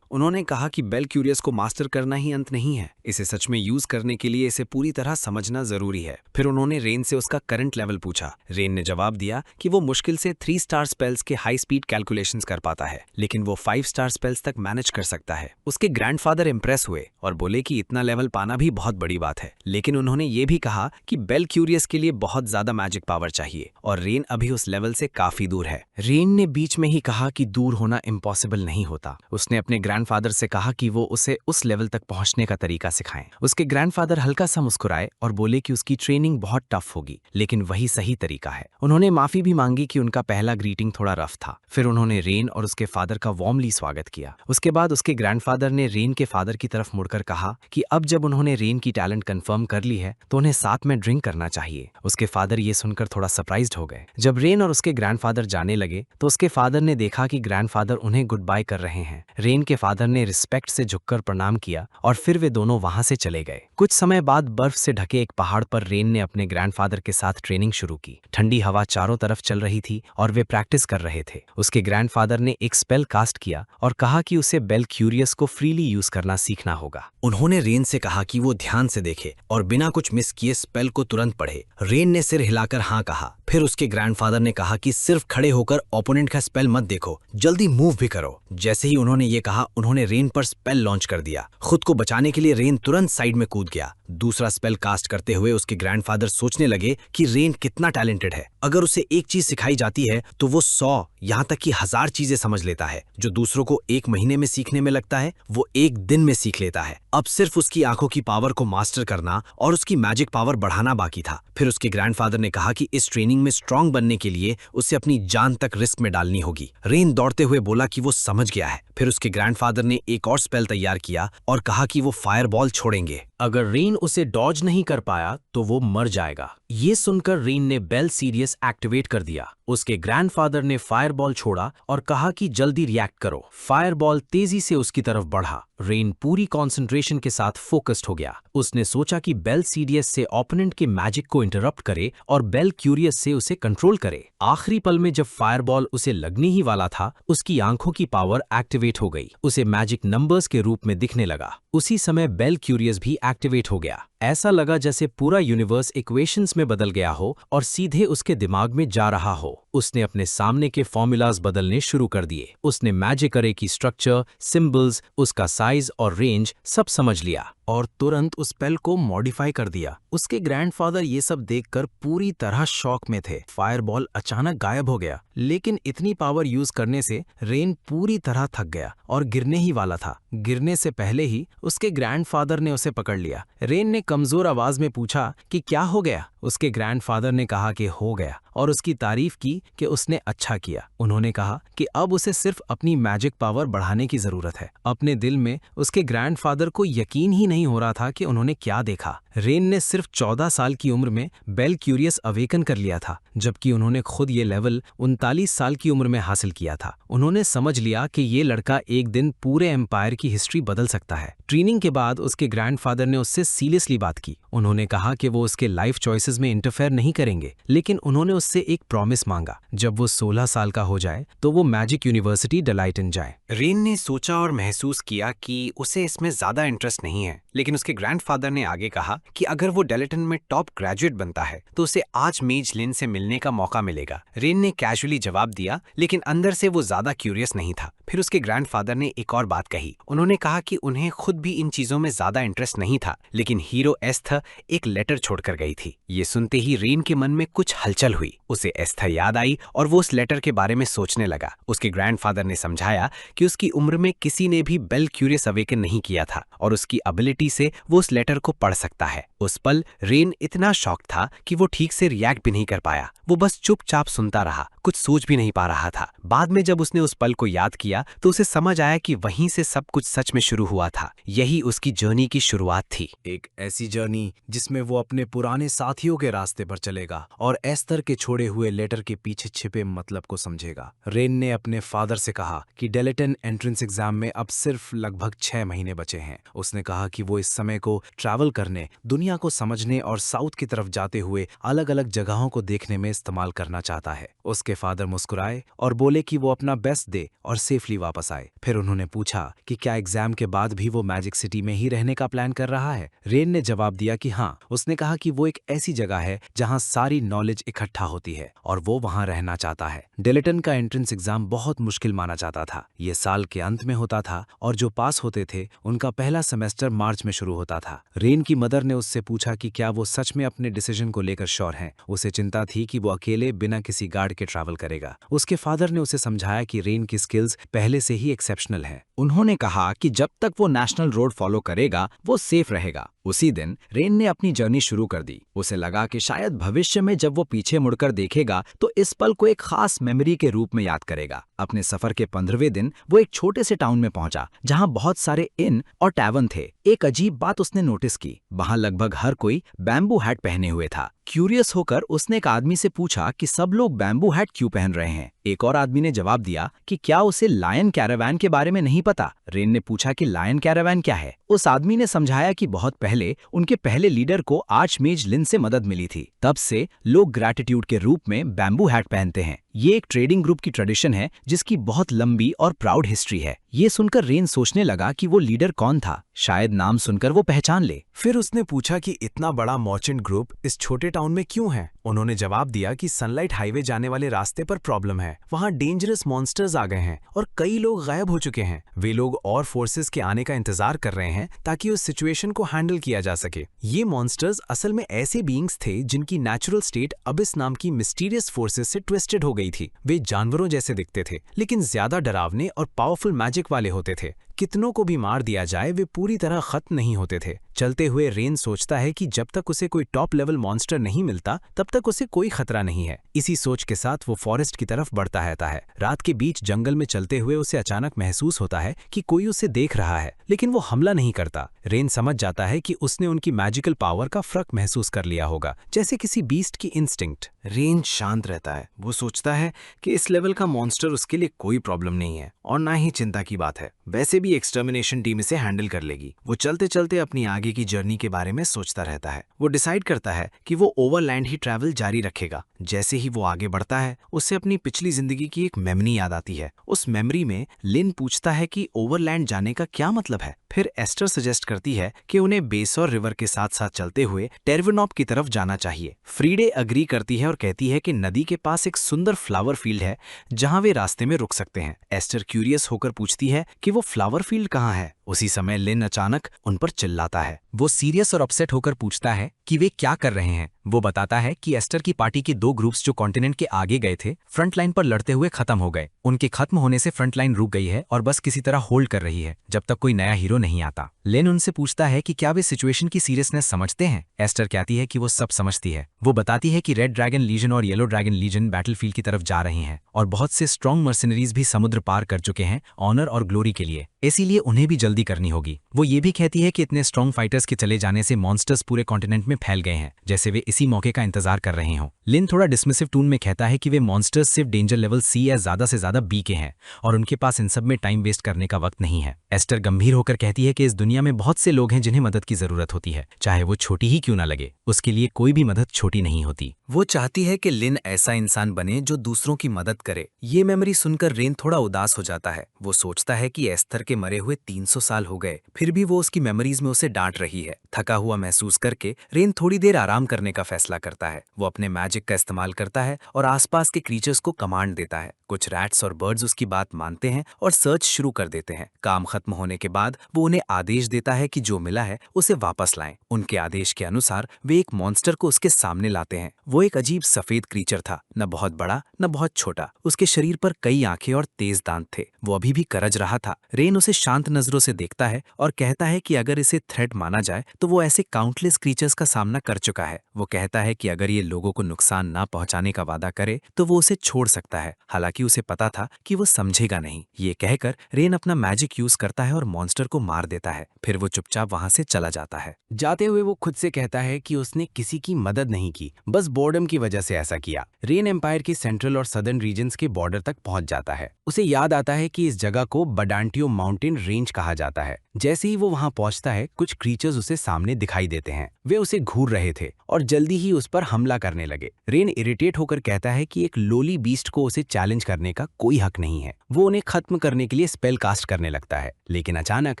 उन्होंने कहा कि बेल क्यूरियस को मास्टर करना ही अंत नहीं है। इसे सच में यूज करने के लिए इसे पूरी तरह समझना जरूरी है। फिर उन्होंने रेन से उसका करंट लेवल पूछा। रेन ने जवाब दिया कि वो मुश्किल से 3 स्टार स्पेल्स के हाई स्पीड कैलकुलेशंस कर पाता है, लेकिन वो 5 स्टार स्पेल्स तक मैनेज कर सकता है। उसके ग्रैंडफादर इंप्रेस हुए और बोले कि इतना लेवल पाना भी बहुत बड़ी बात है, लेकिन उन्होंने ये भी कहा कि बेल क्यूरियस के लिए बहुत ज्यादा मैजिक पावर चाहिए और रेन अभी उस लेवल से काफी दूर है। रेन ने बीच में ही कहा कि दूर होना इम्पॉसिबल नहीं होता। उसने अपने ग्रैंडफादर से कहा कि वो उसे उस लेवल तक पहुंचने का तरीका सिखाएं। उसके ग्रैंडफादर हल्का सा मुस्कुराए और बोले कि उसकी ट्रेनिंग बहुत टफ होगी, लेकिन वही सही तरीका है। उन्होंने माफी भी मांगी कि उनका पहला ग्रीटिंग थोड़ा रफ था। फिर उन्होंने रेन और उसके फादर का वार्मली स्वागत किया। उसके बाद उसके ग्रैंडफादर ने रेन के फादर की तरफ मुड़कर कहा कि अब जब उन्होंने रेन की टैलेंट कंफर्म कर ली है तो उन्हें साथ में ड्रिंक करना चाहिए। उसके फादर ये सुनकर थोड़ा सरप्राइज्ड हो गए। जब रेन और उसके ग्रैंडफादर जाने लगे तो उसके फादर ने देखा कि ग्रैंडफादर उन्हें गुड बाय कर रहे हैं। रेन के फादर ने रिस्पेक्ट से झुककर प्रणाम किया और फिर वे दोनों वहां से चले गए। कुछ समय बाद बर्फ से ढके एक पहाड़ पर रेन ने अपने ग्रैंडफादर के साथ ट्रेनिंग शुरू की। ठंडी हवा चारों तरफ चल रही थी और वे प्रैक्टिस कर रहे थे। उसके ग्रैंडफादर ने एक स्पेल कास्ट किया और कहा कि उसे बेल क्यूरियस को फ्रीली यूज करना सीखना होगा। उन्होंने रेन से कहा कि वो ध्यान से देखे और बिना कुछ मिस किए स्पेल को तुरंत पढ़े। रेन ने सिर हिलाकर हाँ कहा। फिर उसके ग्रैंडफादर ने कहा कि सिर्फ खड़े होकर ओपोनेंट का स्पेल मत देखो, जल्दी मूव भी करो। जैसे ही उन्होंने ये कहा, उन्होंने रेन पर स्पेल लॉन्च कर दिया। खुद को बचाने के लिए रेन तुरंत साइड में कूद गया। दूसरा स्पेल कास्ट करते हुए उसके ग्रैंडफादर सोचने लगे कि रेन कितना टैलेंटेड है। अगर उसे एक चीज सिखाई जाती है तो वो 100 यहाँ तक कि 1000 चीजें समझ लेता है। जो दूसरों को 1 महीने में सीखने में लगता है वो 1 दिन में सीख लेता है। अब सिर्फ उसकी आंखों की पावर को मास्टर करना और उसकी मैजिक पावर बढ़ाना बाकी था। फिर उसके ग्रैंडफादर ने कहा कि इस ट्रेनिंग में स्ट्रांग बनने के लिए उसे अपनी जान तक रिस्क में डालनी होगी। रेन दौड़ते हुए बोला कि वो समझ गया है। फिर उसके ग्रैंडफादर ने एक और स्पेल तैयार किया और कहा कि वो फायरबॉल छोड़ेंगे। अगर रेन उसे डॉज नहीं कर पाया तो वो मर जाएगा। ये सुनकर रेन ने बेल सीरियस एक्टिवेट कर दिया। उसके ग्रैंडफादर ने फायरबॉल छोड़ा और कहा कि जल्दी रिएक्ट करो। फायरबॉल तेजी से उसकी तरफ बढ़ा। रेन पूरी कंसंट्रेशन के साथ फोकस्ड हो गया। उसने सोचा कि बेल सीरियस से ओपोनेंट के मैजिक को इंटरप्ट करे और बेल क्यूरियस से उसे कंट्रोल करे। आखिरी पल में जब फायरबॉल उसे लगने ही वाला था, उसकी आंखों की पावर एक्टिवेट हो गई। उसे मैजिक नंबर्स के रूप में दिखने लगा। उसी समय बेल क्यूरियस भी एक्टिवेट हो गया। ऐसा लगा जैसे पूरा यूनिवर्स इक्वेशंस में बदल गया हो और सीधे उसके दिमाग में जा रहा हो। उसने अपने सामने के फॉर्मूलाज बदलने शुरू कर दिए। उसने मैजिक अरे की स्ट्रक्चर, सिंबल्स, उसका साइज और रेंज सब समझ लिया और तुरंत उस स्पेल को मॉडिफाई कर दिया। उसके ग्रैंडफादर ये सब देखकर पूरी तरह शॉक में थे। फायरबॉल अचानक गायब हो गया, लेकिन इतनी पावर यूज करने से रेन पूरी तरह थक गया और गिरने ही वाला था। गिरने से पहले ही उसके ग्रैंडफादर ने उसे पकड़ लिया। रेन ने कमजोर आवाज में पूछा कि क्या हो गया। उसके ग्रैंडफादर ने कहा कि हो गया और उसकी तारीफ की कि उसने अच्छा किया। उन्होंने कहा कि अब उसे सिर्फ अपनी मैजिक पावर बढ़ाने की जरूरत है। अपने दिल में उसके ग्रैंडफादर को यकीन ही नहीं हो रहा था कि उन्होंने क्या देखा। रेन ने सिर्फ 14 साल की उम्र में बेल क्यूरियस अवेकन कर लिया था, जबकि उन्होंने खुद ये लेवल 39 साल की उम्र में हासिल किया था। उन्होंने समझ लिया कि ये लड़का एक दिन पूरे एम्पायर की हिस्ट्री बदल सकता है। ट्रेनिंग के बाद उसके ग्रैंडफादर ने उससे सीरियसली बात की। उन्होंने कहा कि वो उसके लाइफ चॉइसेस में इंटरफेयर नहीं करेंगे, लेकिन उन्होंने उससे एक प्रॉमिस मांगा, जब वो 16 साल का हो जाए तो वो मैजिक यूनिवर्सिटी डेलाइटन जाए। रेन ने सोचा और महसूस किया कि उसे इसमें ज्यादा इंटरेस्ट नहीं है, लेकिन उसके ग्रैंडफादर ने आगे कहा कि अगर वो डेलेटन में टॉप ग्रेजुएट बनता है तो उसे आज मेज लिन से मिलने का मौका मिलेगा। रेन ने कैजुअली जवाब दिया, लेकिन अंदर से वो ज्यादा क्यूरियस नहीं था। फिर उसके ग्रैंडफादर ने एक और बात कही। उन्होंने कहा कि उन्हें खुद भी इन चीजों में ज्यादा इंटरेस्ट नहीं था, लेकिन हीरो एस्था एक लेटर छोड़कर गई थी। ये सुनते ही रेन के मन में कुछ हलचल हुई। उसे एस्था याद आई और वो उस लेटर के बारे में सोचने लगा। उसके ग्रैंडफादर ने समझाया कि उसकी उम्र में किसी ने भी बेल क्यूरियस अवेकन नहीं किया था और उसकी एबिलिटी से वो उस लेटर को पढ़ सकता है। उस पल रेन इतना शॉक था कि वो ठीक से रिएक्ट भी नहीं कर पाया। वो बस चुपचाप सुनता रहा, कुछ सोच भी नहीं पा रहा था। बाद में जब उसने उस पल को याद किया तो उसे समझ आया कि वहीं से सब कुछ सच में शुरू हुआ था। यही उसकी जर्नी की शुरुआत थी। एक ऐसी जर्नी जिसमें वो अपने पुराने साथियों के रास्ते पर चलेगा और एस्तर के छोड़े हुए लेटर के पीछे छिपे मतलब को समझेगा। रेन ने अपने फादर से कहा कि डेलेटन एंट्रेंस एग्जाम में अब सिर्फ लगभग 6 महीने बचे हैं। उसने कहा कि वो इस समय को ट्रैवल करने, दुनिया को समझने और साउथ की तरफ जाते हुए अलग अलग जगहों को देखने में इस्तेमाल करना चाहता है। उसके फादर मुस्कुराए और बोले कि वो अपना बेस्ट दे और सेफली वापस आए। फिर उन्होंने पूछा कि क्या एग्जाम के बाद भी वो मैजिक सिटी में ही रहने का प्लान कर रहा है। रेन ने जवाब दिया कि हाँ। उसने कहा कि वो एक ऐसी जगह है जहां सारी नॉलेज इकट्ठा होती है और वो वहां रहना चाहता है। डेलेटन का एंट्रेंस एग्जाम बहुत मुश्किल माना जाता था। ये साल के अंत में होता था और जो पास होते थे उनका पहला सेमेस्टर मार्च में शुरू होता था। रेन की मदर ने उससे पूछा कि क्या वो सच में अपने डिसीजन को लेकर श्योर हैं। उसे चिंता थी कि वो अकेले बिना किसी गार्ड के ट्रैवल करेगा। उसके फादर ने उसे समझाया कि रेन की स्किल्स पहले से ही एक्सेप्शनल है। उन्होंने कहा कि जब तक वो नेशनल रोड फॉलो करेगा वो सेफ रहेगा। उसी दिन रेन ने अपनी जर्नी शुरू कर दी। उसे लगा कि शायद भविष्य में जब वो पीछे मुड़कर देखेगा तो इस पल को एक खास मेमोरी के रूप में याद करेगा। अपने सफर के 15वें दिन वो एक छोटे से टाउन में पहुंचा जहां बहुत सारे इन और टैवर्न थे। एक अजीब बात उसने नोटिस की, वहां लगभग हर कोई बैम्बू हैट पहने हुए था। क्यूरियस होकर उसने एक आदमी से पूछा कि सब लोग बैम्बू हैट क्यों पहन रहे हैं। एक और आदमी ने जवाब दिया कि क्या उसे लायन कैरावैन के बारे में नहीं पता। रेन ने पूछा कि लायन कैरावैन क्या है। उस आदमी ने समझाया कि बहुत पहले उनके पहले लीडर को आर्चमेज लिन से मदद मिली थी। तब से लोग ग्रैटिट्यूड के रूप में बैम्बू हैट पहनते हैं। ये एक ट्रेडिंग ग्रुप की ट्रेडिशन है जिसकी बहुत लंबी और प्राउड हिस्ट्री है। ये सुनकर रेन सोचने लगा कि वो लीडर कौन था। शायद नाम सुनकर वो पहचान ले। फिर उसने पूछा कि इतना बड़ा मर्चेंट ग्रुप इस छोटे टाउन में क्यों है। उन्होंने जवाब दिया कि सनलाइट हाईवे जाने वाले रास्ते पर प्रॉब्लम है। वहां डेंजरस मॉन्स्टर्स आ गए हैं और कई लोग गायब हो चुके हैं। वे लोग और फोर्सेस के आने का इंतजार कर रहे हैं ताकि उस सिचुएशन को हैंडल किया जा सके। ये मॉन्स्टर्स असल में ऐसे बीइंग्स थे जिनकी नेचुरल स्टेट अबिस नाम की मिस्टीरियस फोर्सेस से ट्विस्टेड हो गई थी। वे जानवरों जैसे दिखते थे, लेकिन ज्यादा डरावने और पावरफुल मैजिक वाले होते थे। कितनों को भी मार दिया जाए वे पूरी तरह खत्म नहीं होते थे। चलते हुए रेन सोचता है कि जब तक उसे कोई टॉप लेवल मॉन्स्टर नहीं मिलता तब तक उसे कोई खतरा नहीं है। इसी सोच के साथ वो फॉरेस्ट की तरफ बढ़ता रहता है। रात के बीच जंगल में चलते हुए उसे अचानक महसूस होता है कि कोई उसे देख रहा है, लेकिन वो हमला नहीं करता। रेन समझ जाता है कि उसने उनकी मैजिकल पावर का फर्क महसूस कर लिया होगा, जैसे किसी बीस्ट की इंस्टिंक्ट। रेन शांत रहता है। वो सोचता है कि इस लेवल का मॉन्स्टर उसके लिए कोई प्रॉब्लम नहीं है और ना ही चिंता की बात है। वैसे भी एक्सटर्मिनेशन टीम इसे हैंडल कर लेगी। वो चलते चलते अपनी आगे की जर्नी के बारे में सोचता रहता है। वो डिसाइड करता है कि वो ओवरलैंड ही ट्रैवल जारी रखेगा। जैसे ही वो आगे बढ़ता है उसे अपनी पिछली जिंदगी की एक मेमोरी याद आती है। उस मेमोरी में लिन पूछता है कि ओवरलैंड जाने का क्या मतलब है। फिर एस्टर सजेस्ट करती है कि उन्हें बेसोर रिवर के साथ साथ चलते हुए टेरविनॉप की तरफ जाना चाहिए। फ्रीडे अग्री करती है और कहती है कि नदी के पास एक सुंदर फ्लावर फील्ड है जहां वे रास्ते में रुक सकते हैं। एस्टर क्यूरियस होकर पूछती है कि वो फ्लावर फील्ड कहाँ है। उसी समय लिन अचानक उन पर चिल्लाता है। वो सीरियस और अपसेट होकर पूछता है कि वे क्या कर रहे हैं। वो बताता है कि एस्टर की पार्टी के 2 ग्रुप्स जो कॉन्टिनेंट के आगे गए थे, फ्रंट लाइन पर लड़ते हुए खत्म हो गए। उनके खत्म होने से फ्रंट लाइन रुक गई है और बस किसी तरह होल्ड कर रही है जब तक कोई नया हीरो नहीं आता। लेन उनसे पूछता है कि क्या वे सिचुएशन की सीरियसनेस समझते हैं। एस्टर कहती है कि वो सब समझती है। वो बताती है कि रेड ड्रैगन लीजन और येलो ड्रैगन लीजन बैटलफील्ड की तरफ जा रहे हैं और बहुत से स्ट्रॉन्ग मर्सिनरीज भी समुद्र पार कर चुके हैं ऑनर और ग्लोरी के लिए, इसीलिए उन्हें भी जल्दी करनी होगी। वो ये भी कहती है कि इतने स्ट्रॉन्ग फाइटर्स के चले जाने से मॉन्स्टर्स पूरे कॉन्टिनेंट में फैल गए हैं, जैसे वे इसी मौके का इंतजार कर रहे हों। लिन थोड़ा डिसमिसिव टून में कहता है कि वे मॉन्स्टर्स सिर्फ डेंजर लेवल सी या ज्यादा से ज्यादा बी के हैं और उनके पास इन सब में टाइम वेस्ट करने का वक्त नहीं है। एस्टर गंभीर होकर कहती है कि इस दुनिया में बहुत से लोग हैं जिन्हें मदद की जरूरत होती है, चाहे वो छोटी ही क्यों ना लगे। उसके लिए कोई भी मदद छोटी नहीं होती। वो चाहती है कि लिन ऐसा इंसान बने जो दूसरों की मदद करे। ये मेमोरी सुनकर रेन थोड़ा उदास हो जाता है। वो सोचता है कि एस्थर के मरे हुए 300 साल हो गए, फिर भी वो उसकी मेमोरीज में उसे डांट रही है। थका हुआ महसूस करके रेन थोड़ी देर आराम करने का फैसला करता है। वो अपने मैजिक का इस्तेमाल करता है और आसपास के क्रीचर्स को कमांड देता है। कुछ रैट्स और बर्ड्स उसकी बात मानते हैं और सर्च शुरू कर देते हैं। काम खत्म होने के बाद वो उन्हें आदेश देता है कि जो मिला है उसे वापस लाएं। उनके आदेश के अनुसार वे एक मॉन्स्टर को उसके सामने लाते हैं। वो एक अजीब सफेद क्रीचर था, न बहुत बड़ा न बहुत छोटा। उसके शरीर पर कई आंखें और तेज दांत थे। वो अभी भी गरज रहा था। रेन उसे शांत नजरों से देखता है और कहता है कि अगर इसे थ्रेट माना जाए तो वो ऐसे काउंटलेस क्रीचर्स का सामना कर चुका है। वो कहता है कि अगर ये लोगों को नुकसान ना पहुंचाने का वादा करे तो वो उसे छोड़ सकता है। हालांकि उसे पता था कि वो समझेगा नहीं। ये कहकर रेन अपना मैजिक यूज करता है और मॉन्स्टर को मार देता है। फिर वो चुपचाप वहां से चला जाता है। जाते हुए वो खुद से कहता है कि उसने किसी की मदद नहीं की, बस बोर्डम की वजह से ऐसा किया। रेन एम्पायर के सेंट्रल और सदर्न रीजन्स के बॉर्डर तक पहुंच जाता है। उसे याद आता है कि इस जगह को बडांटियो माउंटेन रेंज कहा जाता है। जैसे ही वो वहां पहुंचता है, कुछ क्रीचर्स उसे सामने दिखाई देते हैं। वे उसे घूर रहे थे और जल्दी ही उस पर हमला करने लगे। रेन इरिटेट होकर कहता है कि एक लोली बीस्ट को उसे चैलेंज करने का कोई हक नहीं है। वो उन्हें खत्म करने के लिए स्पेल कास्ट करने लगता है, लेकिन अचानक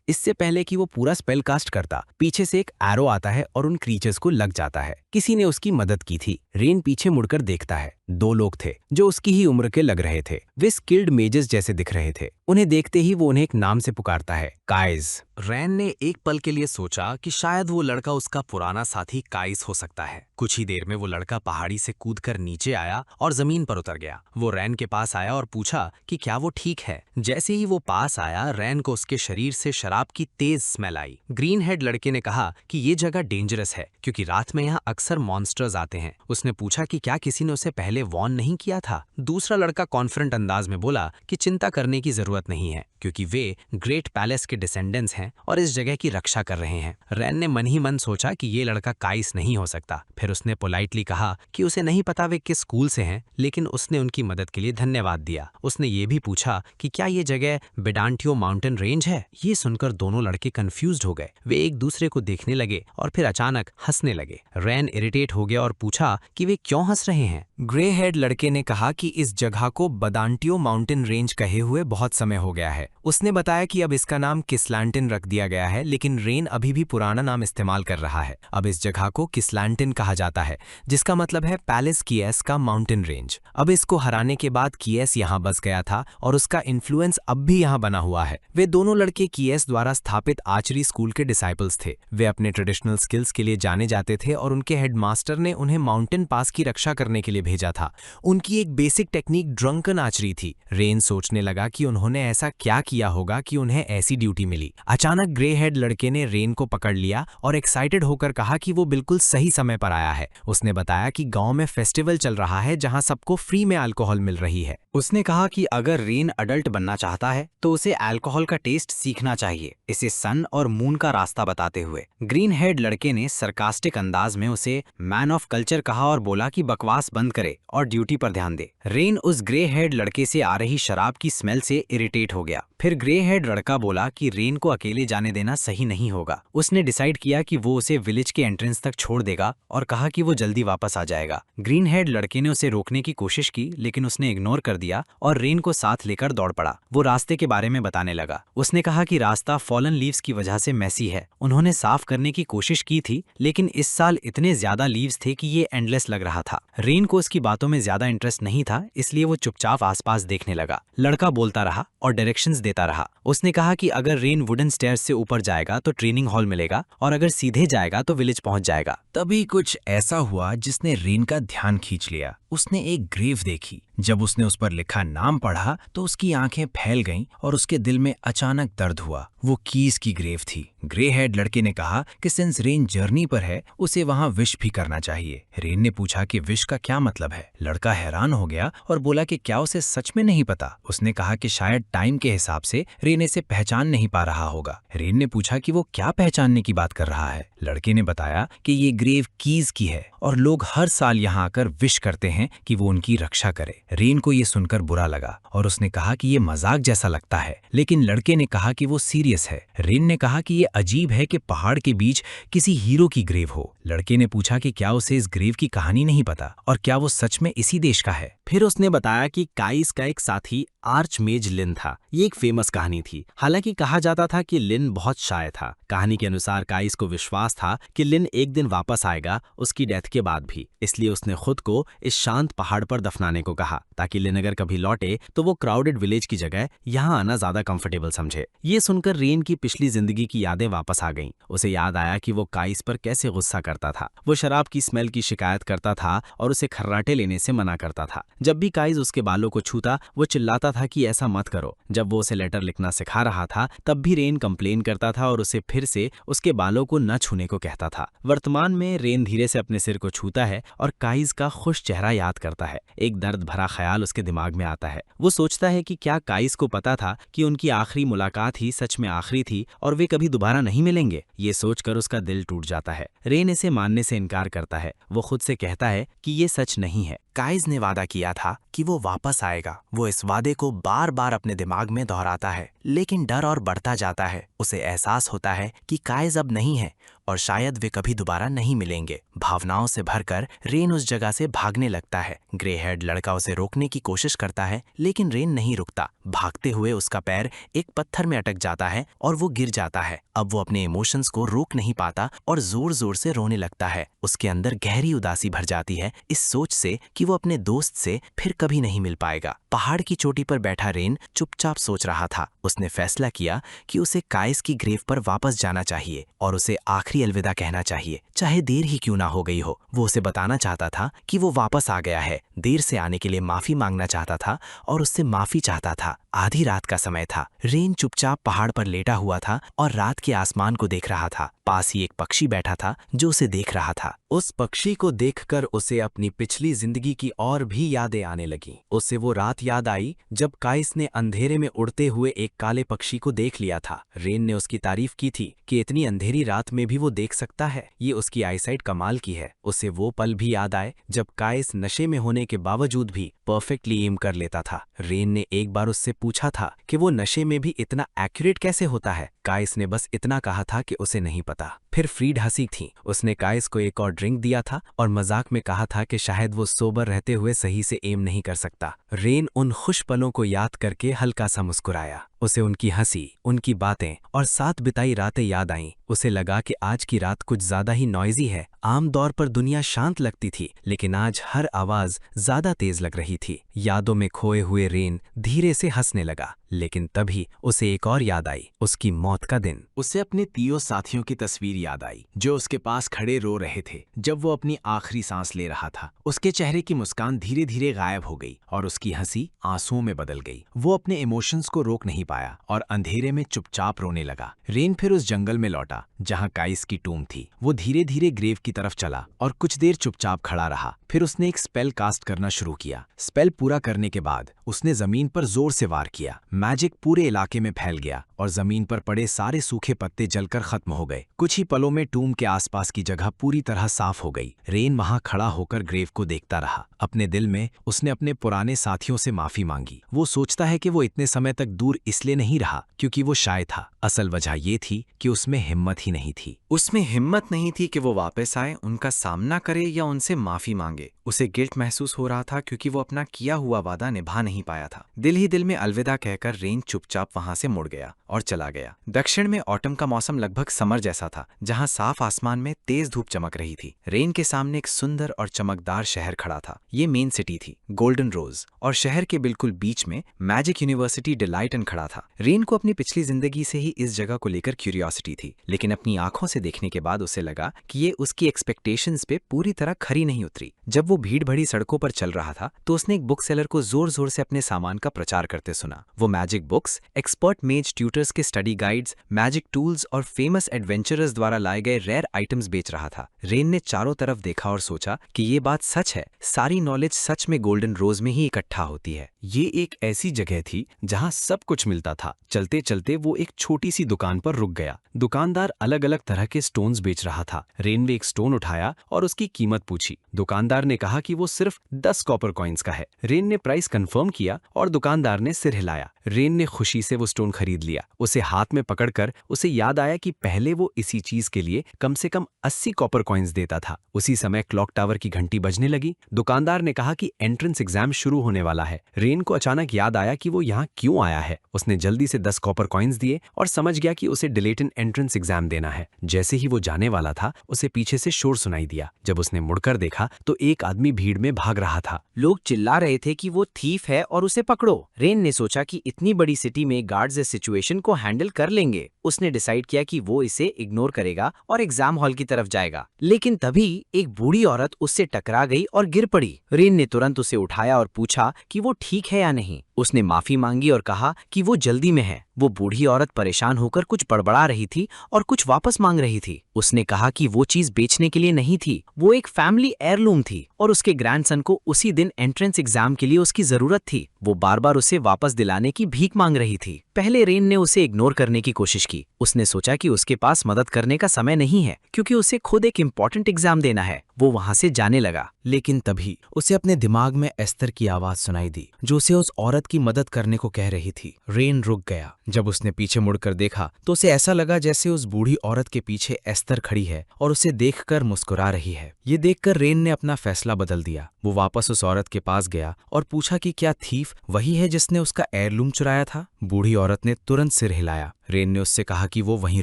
इससे पहले कि वो पूरा स्पेल कास्ट करता, पीछे से एक एरो आता है और उन क्रीचर्स को लग जाता है। किसी ने उसकी मदद की थी। रेन पीछे मुड़कर देखता है। 2 लोग थे जो उसकी ही उम्र के लग रहे थे। वे स्किल्ड मेजेस जैसे दिख रहे थे। उन्हें देखते ही वो उन्हें एक नाम से पुकारता है, काइज। रैन ने एक पल के लिए सोचा कि शायद वो लड़का उसका पुराना साथी काइस हो सकता है। कुछ ही देर में वो लड़का पहाड़ी से कूदकर नीचे आया और जमीन पर उतर गया। वो रैन के पास आया और पूछा कि क्या वो ठीक है। जैसे ही वो पास आया, रैन को उसके शरीर से शराब की तेज स्मेल आई। ग्रीन हेड लड़के ने कहा कि ये जगह डेंजरस है क्योंकि रात में यहाँ अक्सर मॉन्स्टर्स आते हैं। उसने पूछा कि क्या किसी ने उसे पहले वॉर्न नहीं किया था। दूसरा लड़का कॉन्फिडेंट अंदाज में बोला कि चिंता करने की जरूरत नहीं है क्योंकि वे ग्रेट पैलेस के डिसेंडेंट्स हैं और इस जगह की रक्षा कर रहे हैं। रैन ने मन ही मन सोचा कि ये लड़का काइस नहीं हो सकता। फिर उसने पोलाइटली कहा कि उसे नहीं पता वे किस स्कूल से हैं, लेकिन उसने उनकी मदद के लिए धन्यवाद दिया। उसने ये भी पूछा कि क्या ये जगह बेडांटियो माउंटेन रेंज है। ये सुनकर दोनों लड़के कंफ्यूज्ड हो गए। वे एक दूसरे को देखने लगे और फिर अचानक हंसने लगे। रैन इरिटेट हो गया और पूछा कि वे क्यों हंस रहे हैं। ग्रे हेड लड़के ने कहा कि इस जगह को बदांटियो माउंटेन रेंज कहे हुए बहुत समय हो गया है। उसने बताया कि अब इसका नाम किस्लैंटिन रख दिया गया है, लेकिन रेन अभी भी पुराना नाम इस्तेमाल कर रहा है। अब इस जगह को किस्लैंटिन कहा जाता है, जिसका मतलब है पैलेस कियस का माउंटेन रेंज। अब इसको हराने के बाद कियस यहाँ बस गया था और उसका इन्फ्लुएंस अब भी यहाँ बना हुआ है। वे दोनों लड़के कियस द्वारा स्थापित आर्चरी स्कूल के डिसाइपल्स थे। वे अपने ट्रेडिशनल स्किल्स के लिए जाने जाते थे और उनके हेडमास्टर ने उन्हें माउंटेन पास की रक्षा करने के लिए भेजा था। उनकी एक बेसिक टेक्निक ड्रंकन आर्चरी थी। रेन सोचने लगा कि उन्होंने ऐसा क्या किया होगा कि उन्हें ऐसी ड्यूटी मिली। अचानक ग्रे हेड लड़के ने रेन को पकड़ लिया और एक्साइटेड होकर कहा कि वो बिल्कुल सही समय पर आया है। उसने बताया कि गांव में फेस्टिवल चल रहा है जहां सबको फ्री में अल्कोहल मिल रही है। उसने कहा कि अगर रेन अडल्ट बनना चाहता है तो उसे अल्कोहल का टेस्ट सीखना चाहिए, इसे सन और मून का रास्ता बताते हुए। ग्रीन हेड लड़के ने सरकास्टिक अंदाज में उसे मैन ऑफ कल्चर कहा और बोला कि बकवास बंद करे और ड्यूटी पर ध्यान दे। रेन उस ग्रे हेड लड़के से आ रही शराब की स्मेल से इरिटेट हो गया। फिर ग्रे हेड लड़का बोला कि रेन को अकेले जाने देना सही नहीं होगा। उसने डिसाइड किया कि वो उसे विलेज के एंट्रेंस तक छोड़ देगा और कहा कि वो जल्दी वापस आ जाएगा। ग्रीन हेड लड़के ने उसे रोकने की कोशिश की, लेकिन उसने इग्नोर कर दिया और रेन को साथ लेकर दौड़ पड़ा। वो रास्ते के बारे में बताने लगा। उसने कहा कि रास्ता फॉलन लीव्स की वजह से मैसी है। उन्होंने साफ करने की कोशिश की थी, लेकिन इस साल इतने ज्यादा लीव्स थे कि ये एंडलेस लग रहा था। रेन को उसकी बातों में ज्यादा इंटरेस्ट नहीं था, इसलिए वो चुपचाप आसपास देखने लगा। लड़का बोलता रहा और डायरेक्शंस देता रहा। उसने कहा कि अगर रेन वुडन स्टेयर्स से ऊपर जाएगा तो ट्रेनिंग हॉल मिलेगा, और अगर सीधे जाएगा तो विलेज पहुंच जाएगा। तभी कुछ ऐसा हुआ जिसने रेन का ध्यान खींच लिया। उसने एक ग्रेव देखी। जब उसने उस पर लिखा नाम पढ़ा तो उसकी आंखें फैल गईं और उसके दिल में अचानक दर्द हुआ। वो कीज की ग्रेव थी। ग्रे हेड लड़के ने कहा कि सिंस रेन जर्नी पर है, उसे वहां विश भी करना चाहिए। रेन ने पूछा कि विश का क्या मतलब है। लड़का हैरान हो गया और बोला कि क्या उसे सच में नहीं पता। उसने कहा कि शायद टाइम के हिसाब से रेन इसे पहचान नहीं पा रहा होगा। रेन ने पूछा कि वो क्या पहचानने की बात कर रहा है। लड़के ने बताया कि ये ग्रेव कीज की है और लोग हर साल यहाँ आकर विश करते हैं कि वो उनकी रक्षा करे। रेन को ये सुनकर बुरा लगा और उसने कहा कि ये मजाक जैसा लगता है, लेकिन लड़के ने कहा कि वो सीरियस है। रेन ने कहा कि ये अजीब है कि पहाड़ के बीच किसी हीरो की ग्रेव हो। लड़के ने पूछा कि क्या उसे इस ग्रेव की कहानी नहीं पता और क्या वो सच में इसी देश का है। फिर उसने बताया कि काइस का एक साथी आर्चमेज लिन था। ये एक फेमस कहानी थी। हालांकि कहा जाता था कि लिन बहुत शाय था। कहानी के अनुसार काइस को विश्वास था कि लिन एक दिन वापस आएगा, उसकी डेथ के बाद भी। इसलिए उसने खुद को इस शांत पहाड़ पर दफनाने को कहा, ताकि लिन अगर कभी लौटे तो वो क्राउडेड विलेज की जगह यहाँ आना ज्यादा कंफर्टेबल समझे। ये सुनकर रेन की पिछली जिंदगी की यादें वापस आ गईं। उसे याद आया कि वो काइस पर कैसे गुस्सा करता था। वो शराब की स्मेल की शिकायत करता था और उसे खर्राटे लेने से मना करता था। जब भी काइस उसके बालों को छूता, वो चिल्लाता था कि ऐसा मत करो। जब वो उसे लेटर लिखना सिखा रहा था, तब भी रेन कंप्लेन करता था और उसे फिर से उसके बालों को न छूने को कहता था। वर्तमान में रेन धीरे से अपने सिर को छूता है और काइस का खुश चेहरा याद करता है। एक दर्द भरा ख्याल उसके दिमाग में आता है। वो सोचता है कि क्या काइस को पता था कि उनकी आखिरी मुलाकात ही सच में आखिरी थी और वे कभी दोबारा नहीं मिलेंगे। ये सोचकर उसका दिल टूट जाता है। रेन इसे मानने से इनकार करता है। वो खुद से कहता है कि ये सच नहीं है। काइस ने वादा किया था कि वो वापस आएगा। वो इस वादे को बार बार अपने दिमाग में दोहराता है, लेकिन डर और बढ़ता जाता है। उसे एहसास होता है कि काइस अब नहीं है और शायद वे कभी दोबारा नहीं मिलेंगे। भावनाओं से भरकर रेन उस जगह से भागने लगता है। ग्रे हेड लड़का उसे रोकने की कोशिश करता है, लेकिन रेन नहीं रुकता। भागते हुए उसका पैर एक पत्थर में अटक जाता है और वो गिर जाता है। अब वो अपने इमोशंस को रोक नहीं पाता और जोर जोर से रोने लगता है। उसके अंदर गहरी उदासी भर जाती है इस सोच से कि वो अपने दोस्त से फिर कभी नहीं मिल पाएगा। पहाड़ की चोटी पर बैठा रेन चुपचाप सोच रहा था। उसने फैसला किया कि उसे काइस की ग्रेव पर वापस जाना चाहिए और उसे आखिरी अलविदा कहना चाहिए, चाहे देर ही क्यों ना हो गई हो। वो उसे बताना चाहता था कि वो वापस आ गया है। देर से आने के लिए माफी मांगना चाहता था और उससे माफी चाहता था। आधी रात का समय था। रेन चुपचाप पहाड़ पर लेटा हुआ था और रात के आसमान को देख रहा था। पास ही एक पक्षी बैठा था जो उसे देख रहा था। उस पक्षी को देखकर उसे अपनी पिछली जिंदगी की और भी यादें आने लगीं। उसे वो रात याद आई जब काइस ने अंधेरे में उड़ते हुए एक काले पक्षी को देख लिया था। रेन ने उसकी तारीफ की थी कि इतनी अंधेरी रात में भी वो देख सकता है। ये उसकी आईसाइट कमाल की है। उसे वो पल भी याद आए जब काइस नशे में होने के बावजूद भी परफेक्टली एम कर लेता था। रेन ने एक बार उससे पूछा था कि वो नशे में भी इतना एक्यूरेट कैसे होता है। काइस ने बस इतना कहा था कि उसे नहीं पता। फिर फ्रीड हंसी थी। उसने काइस को एक और ड्रिंक दिया था और मजाक में कहा था कि शायद वो सोबर रहते हुए सही से एम नहीं कर सकता। रेन उन खुश पलों को याद करके हल्का सा मुस्कुराया। उसे उनकी हंसी, उनकी बातें और साथ बिताई रातें याद आईं। उसे लगा कि आज की रात कुछ ज्यादा ही नॉइजी है। आमतौर पर दुनिया शांत लगती थी, लेकिन आज हर आवाज ज्यादा तेज लग रही थी। यादों में खोए हुए रेन धीरे से हंसने लगा, लेकिन तभी उसे एक और याद आई, उसकी मौत का दिन। उसे अपने 3 साथियों की तस्वीर याद आई जो उसके पास खड़े रो रहे थे जब वो अपनी आखिरी सांस ले रहा था। उसके चेहरे की मुस्कान धीरे धीरे गायब हो गई और उसकी हंसी आंसुओं में बदल गई। वो अपने इमोशंस को रोक नहीं पाया और अंधेरे में चुपचाप रोने लगा। रेन फिर उस जंगल में लौटा जहां काइस की टूम थी। वो धीरे धीरे ग्रेव की तरफ चला और कुछ देर चुपचाप खड़ा रहा। फिर उसने एक स्पेल कास्ट करना शुरू किया। स्पेल पूरा करने के बाद उसने जमीन पर जोर से वार किया। मैजिक पूरे इलाके में फैल गया और जमीन पर पड़े सारे सूखे पत्ते जलकर खत्म हो गए। कुछ ही पलों में टूम के आसपास की जगह पूरी तरह साफ हो गई। रेन वहां खड़ा होकर ग्रेव को देखता रहा। अपने दिल में उसने अपने पुराने साथियों से माफी मांगी। वो सोचता है कि वो इतने समय तक दूर इसलिए नहीं रहा क्योंकि वो शाय था। असल वजह ये थी कि उसमें हिम्मत ही नहीं थी। उसमें हिम्मत नहीं थी कि वो वापस आए, उनका सामना करे या उनसे माफी मांगे। उसे गिल्ट महसूस हो रहा था क्योंकि वो अपना किया हुआ वादा निभा नहीं पाया था। दिल ही दिल में अलविदा कहकर रेन चुपचाप वहां से मुड़ गया और चला गया। दक्षिण में ऑटम का मौसम लगभग समर जैसा था, जहां साफ आसमान में तेज धूप चमक रही थी। रेन के सामने एक सुंदर और चमकदार शहर खड़ा था। ये मेन सिटी थी, गोल्डन रोज, और शहर के बिल्कुल बीच में मैजिक यूनिवर्सिटी डिलाइटन खड़ा था। रेन को अपनी पिछली जिंदगी से ही इस जगह को लेकर क्यूरियोसिटी थी, लेकिन अपनी आंखों से देखने के बाद उसे लगा कि ये उसकी एक्सपेक्टेशंस पे पूरी तरह खरी नहीं उतरी। जब वो भीड़ भरी सड़कों पर चल रहा था तो उसने एक बुक सेलर को जोर जोर से अपने सामान का प्रचार करते सुना। वो मैजिक बुक्स, एक्सपर्ट मेज ट्यूटर्स के स्टडी गाइड्स, मैजिक टूल्स और फेमस एडवेंचरर्स द्वारा लाए गए रेयर आइटम्स बेच रहा था। रेन ने चारों तरफ देखा और सोचा कि ये बात सच है, सारी नॉलेज सच में गोल्डन रोज में ही इकट्ठा होती है। ये एक ऐसी जगह थी जहां सब कुछ मिलता था। चलते चलते वो एक छोटी सी दुकान पर रुक गया। दुकानदार अलग अलग तरह के स्टोन्स बेच रहा था। रेन ने एक स्टोन उठाया और उसकी कीमत पूछी। दुकानदार ने कहा कि वो सिर्फ 10 कॉपर कॉइन्स का है। रेन ने प्राइस कंफर्म किया और दुकानदार ने सिर हिलाया। रेन ने खुशी से वो स्टोन खरीद लिया। उसे हाथ में पकड़कर उसे याद आया कि पहले वो इसी चीज के लिए कम से कम 80 कॉपर कॉइन्स देता था। उसी समय क्लॉक टावर की घंटी बजने लगी। दुकानदार ने कहा कि एंट्रेंस एग्जाम शुरू होने वाला है। रेन को अचानक याद आया कि वो यहाँ क्यों आया है। उसने जल्दी से 10 कॉपर कॉइन्स दिए और समझ गया कि उसे डिलेटन एंट्रेंस एग्जाम देना है। जैसे ही वो जाने वाला था उसे पीछे से शोर सुनाई दिया। जब उसने मुड़कर देखा तो एक आदमी भीड़ में भाग रहा था। लोग चिल्ला रहे थे कि वो थीफ है और उसे पकड़ो। रेन ने सोचा कि इतनी बड़ी सिटी में गार्ड्स इस सिचुएशन को हैंडल कर लेंगे। उसने डिसाइड किया कि वो इसे इग्नोर करेगा और एग्जाम हॉल की तरफ जाएगा। लेकिन तभी एक बूढ़ी औरत उससे टकरा गई और गिर पड़ी। रेन ने तुरंत उसे उठाया और पूछा कि वो ठीक है या नहीं। उसने माफी मांगी और कहा कि वो जल्दी में है। वो बूढ़ी औरत परेशान होकर कुछ बड़बड़ा रही थी और कुछ वापस मांग रही थी। उसने कहा कि वो चीज बेचने के लिए नहीं थी, वो एक फैमिली एयरलूम थी और उसके ग्रैंडसन को उसी दिन एंट्रेंस एग्जाम के लिए उसकी जरूरत थी। वो बार बार उसे वापस दिलाने की भीख मांग रही थी। पहले रेन ने उसे इग्नोर करने की कोशिश की। उसने सोचा कि उसके पास मदद करने का समय नहीं है क्योंकि उसे खुद एक इम्पोर्टेंट एग्जाम देना है। वो वहां से जाने लगा। लेकिन तभी उसे अपने दिमाग में एस्तर की आवाज सुनाई दी जो उसे उस औरत की मदद करने को कह रही थी। रेन रुक गया। जब उसने पीछे मुड़कर देखा तो उसे ऐसा लगा जैसे उस बूढ़ी औरत के पीछे एस्तर खड़ी है और उसे देखकर मुस्कुरा रही है। ये देखकर रेन ने अपना फैसला बदल दिया। वो वापस उस औरत के पास गया और पूछा कि क्या थीफ वही है जिसने उसका एयरलूम चुराया था। बूढ़ी औरत ने तुरंत सिर हिलाया। रेन ने उससे कहा कि वो वहीं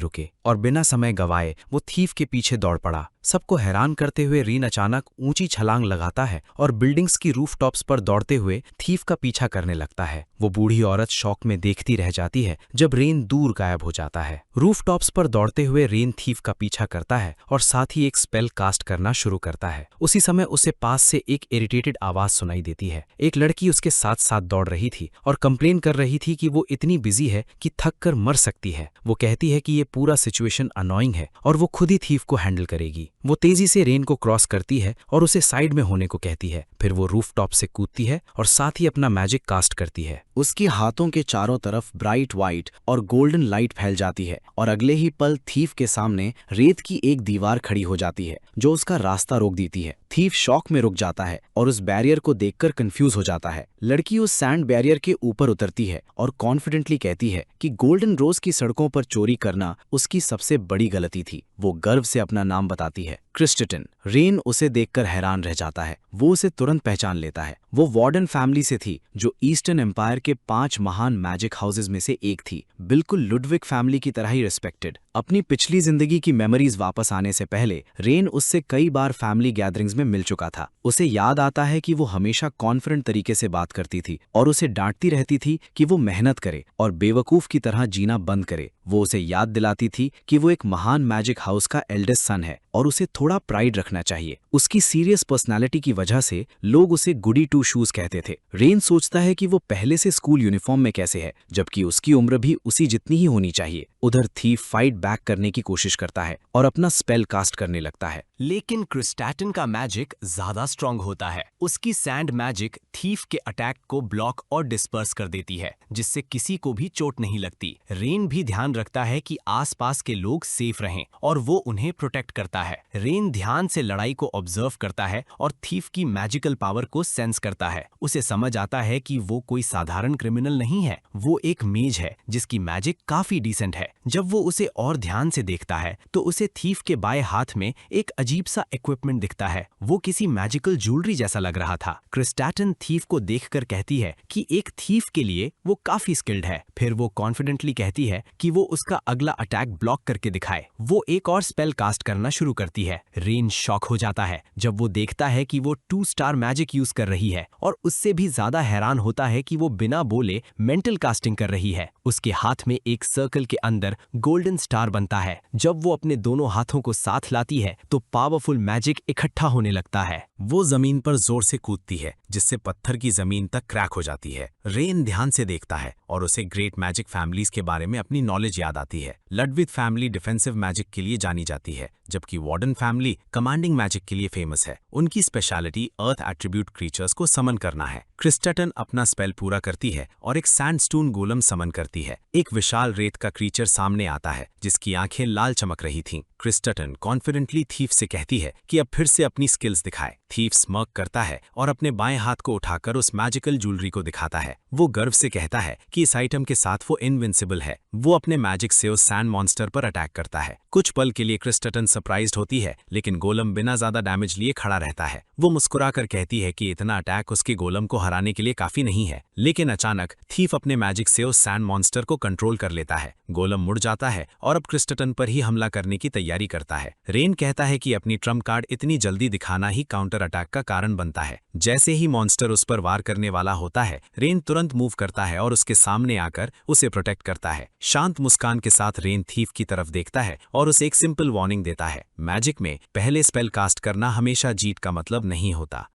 रुके और बिना समय गवाए वो थीफ के पीछे दौड़ पड़ा। सबको हैरान करते हुए रेन अचानक ऊंची छलांग लगाता है और बिल्डिंग्स की रूफटॉप्स पर दौड़ते हुए थीफ का पीछा करने लगता है। वो बूढ़ी औरत शॉक में देखती रह जाती है जब रेन दूर गायब हो जाता है। रूफटॉप्स पर दौड़ते हुए रेन थीफ का पीछा करता है और साथ ही एक स्पेल कास्ट करना शुरू करता है। उसी समय उसे पास से एक इरिटेटेड आवाज सुनाई देती है। एक लड़की उसके साथ साथ दौड़ रही थी और कंप्लेन कर रही थी कि वो इतनी बिजी है कि थक कर मर सकती है। वो कहती है कि ये पूरा सिचुएशन अनोइंग है और वो खुद ही थीफ को हैंडल करेगी। वो तेजी से रेन को क्रॉस करती है और उसे साइड में होने को कहती है। फिर वो रूफटॉप से कूदती है और साथ ही अपना मैजिक कास्ट करती है। उसकी हाथों के चारों तरफ ब्राइट व्हाइट और गोल्डन लाइट फैल जाती है और अगले ही पल थीफ के सामने रेत की एक दीवार खड़ी हो जाती है जो उसका रास्ता रोक देती है। थीफ शॉक में रुक जाता है और उस बैरियर को देखकर कंफ्यूज हो जाता है। लड़की उस सैंड बैरियर के ऊपर उतरती है और कॉन्फिडेंटली कहती है कि गोल्डन रोज की सड़कों पर चोरी करना उसकी सबसे बड़ी गलती थी। वो गर्व से अपना नाम बताती है, क्रिस्टटन। रेन उसे देखकर हैरान रह जाता है। वो उसे तुरंत पहचान लेता है। वो वार्डन फैमिली से थी जो ईस्टर्न एम्पायर के 5 महान मैजिक हाउसेज में से एक थी, बिल्कुल लुडविग फैमिली की तरह ही रिस्पेक्टेड। अपनी पिछली जिंदगी की मेमोरीज वापस आने से पहले रेन उससे कई बार फैमिली गैदरिंग्स में मिल चुका था। उसे याद आता है कि वो हमेशा कॉन्फिडेंट तरीके से बात करती थी और उसे डांटती रहती थी कि वो मेहनत करे और बेवकूफ की तरह जीना बंद करे। वो उसे याद दिलाती थी कि वो एक महान मैजिक हाउस का एल्डेस्ट सन है और उसे थोड़ा प्राइड रखना चाहिए। उसकी सीरियस पर्सनालिटी की वजह से लोग उसे गुडी टू शूज कहते थे। रेन सोचता है कि वो पहले से स्कूल यूनिफॉर्म में कैसे है जबकि उसकी उम्र भी उसी जितनी ही होनी चाहिए। उधर थीफ फाइट बैक करने की कोशिश करता है और अपना स्पेल कास्ट करने लगता है, लेकिन क्रिस्टैटन का मैजिक ज्यादा स्ट्रांग होता है। उसकी सैंड मैजिक थीफ के अटैक को ब्लॉक और डिस्पर्स कर देती है, जिससे किसी को भी चोट नहीं लगती। रेन भी ध्यान रखता है कि आसपास के लोग सेफ रहें और वो उन्हें प्रोटेक्ट करता है। रेन ध्यान से लड़ाई को ऑब्जर्व करता है और थीफ की मैजिकल पावर को सेंस करता है। उसे समझ आता है कि वो कोई साधारण क्रिमिनल नहीं है, वो एक मेज है जिसकी मैजिक काफी डिसेंट है। जब वो उसे और ध्यान से देखता है तो उसे थीफ के बाएं हाथ में एक अजीब सा इक्विपमेंट दिखता है। वो किसी मैजिकल ज्वेलरी जैसा लग रहा था। क्रिस्टैटन थीफ को देखकर कहती है कि एक थीफ के लिए वो काफी स्किल्ड है। फिर वो कॉन्फिडेंटली कहती है कि वो उसका अगला अटैक ब्लॉक करके दिखाए। वो एक और स्पेल कास्ट करना शुरू करती है। रेन शॉक हो जाता है जब वो देखता है कि वो 2 स्टार मैजिक यूज कर रही है, और उससे भी ज्यादा हैरान होता है कि वो बिना बोले मेंटल कास्टिंग कर रही है। उसके हाथ में एक सर्कल के अंदर गोल्डन स्टार बनता है। जब वो अपने दोनों हाथों को साथ लाती है तो पावरफुल मैजिक इकट्ठा होने लगता है। वो जमीन पर जोर से कूदती है, जिससे पत्थर की जमीन तक क्रैक हो जाती है। रेन ध्यान से देखता है और उसे ग्रेट मैजिक फैमिलीज के बारे में अपनी नॉलेज याद आती है। लडविथ फैमिली डिफेंसिव मैजिक के लिए जानी जाती है, जबकि वार्डन फैमिली कमांडिंग मैजिक के लिए फेमस है। उनकी स्पेशलिटी अर्थ एट्रीब्यूट क्रीचर्स को समन करना है। क्रिस्टैटन अपना स्पेल पूरा करती है और एक सैंडस्टोन गोलम समन करती है। एक विशाल रेत का क्रीचर सामने आता है जिसकी आंखें लाल चमक रही थीं। क्रिस्टैटन कॉन्फिडेंटली थीफ से कहती है कि अब फिर से अपनी स्किल्स दिखाए। थीफ स्मर्क करता है और अपने बाएं हाथ को उठाकर उस मैजिकल ज्वेलरी को दिखाता है। वो गर्व से कहता है कि इस आइटम के साथ वो इनविंसिबल है। वो अपने मैजिक से उस सैंड मॉन्स्टर पर अटैक करता है। कुछ पल के लिए क्रिस्टैटन सरप्राइज्ड होती है, लेकिन गोलम बिना ज्यादा डैमेज लिए खड़ा रहता है। वो मुस्कुराकर कहती है कि इतना अटैक उसके गोलम को हराने के लिए काफी नहीं है। लेकिन अचानक थीफ अपने मैजिक से उस सैंड मॉन्स्टर को कंट्रोल कर लेता है। गोलम मुड़ जाता है और अब क्रिस्टैटन पर ही हमला करने की तैयारी करता है। रेन कहता है कि अपनी ट्रम्प कार्ड इतनी जल्दी दिखाना ही काउंटर अटैक का कारण बनता है। जैसे ही मॉन्स्टर उस पर वार करने वाला होता है, रेन तुरंत मूव करता है और उसके सामने आकर उसे प्रोटेक्ट करता है। शांत मुस्कान के साथ रेन थीफ की तरफ देखता है और उसे एक सिंपल वार्निंग देता है। मैजिक में पहले स्पेल कास्ट करना हमेशा जीत का मतलब नहीं होता।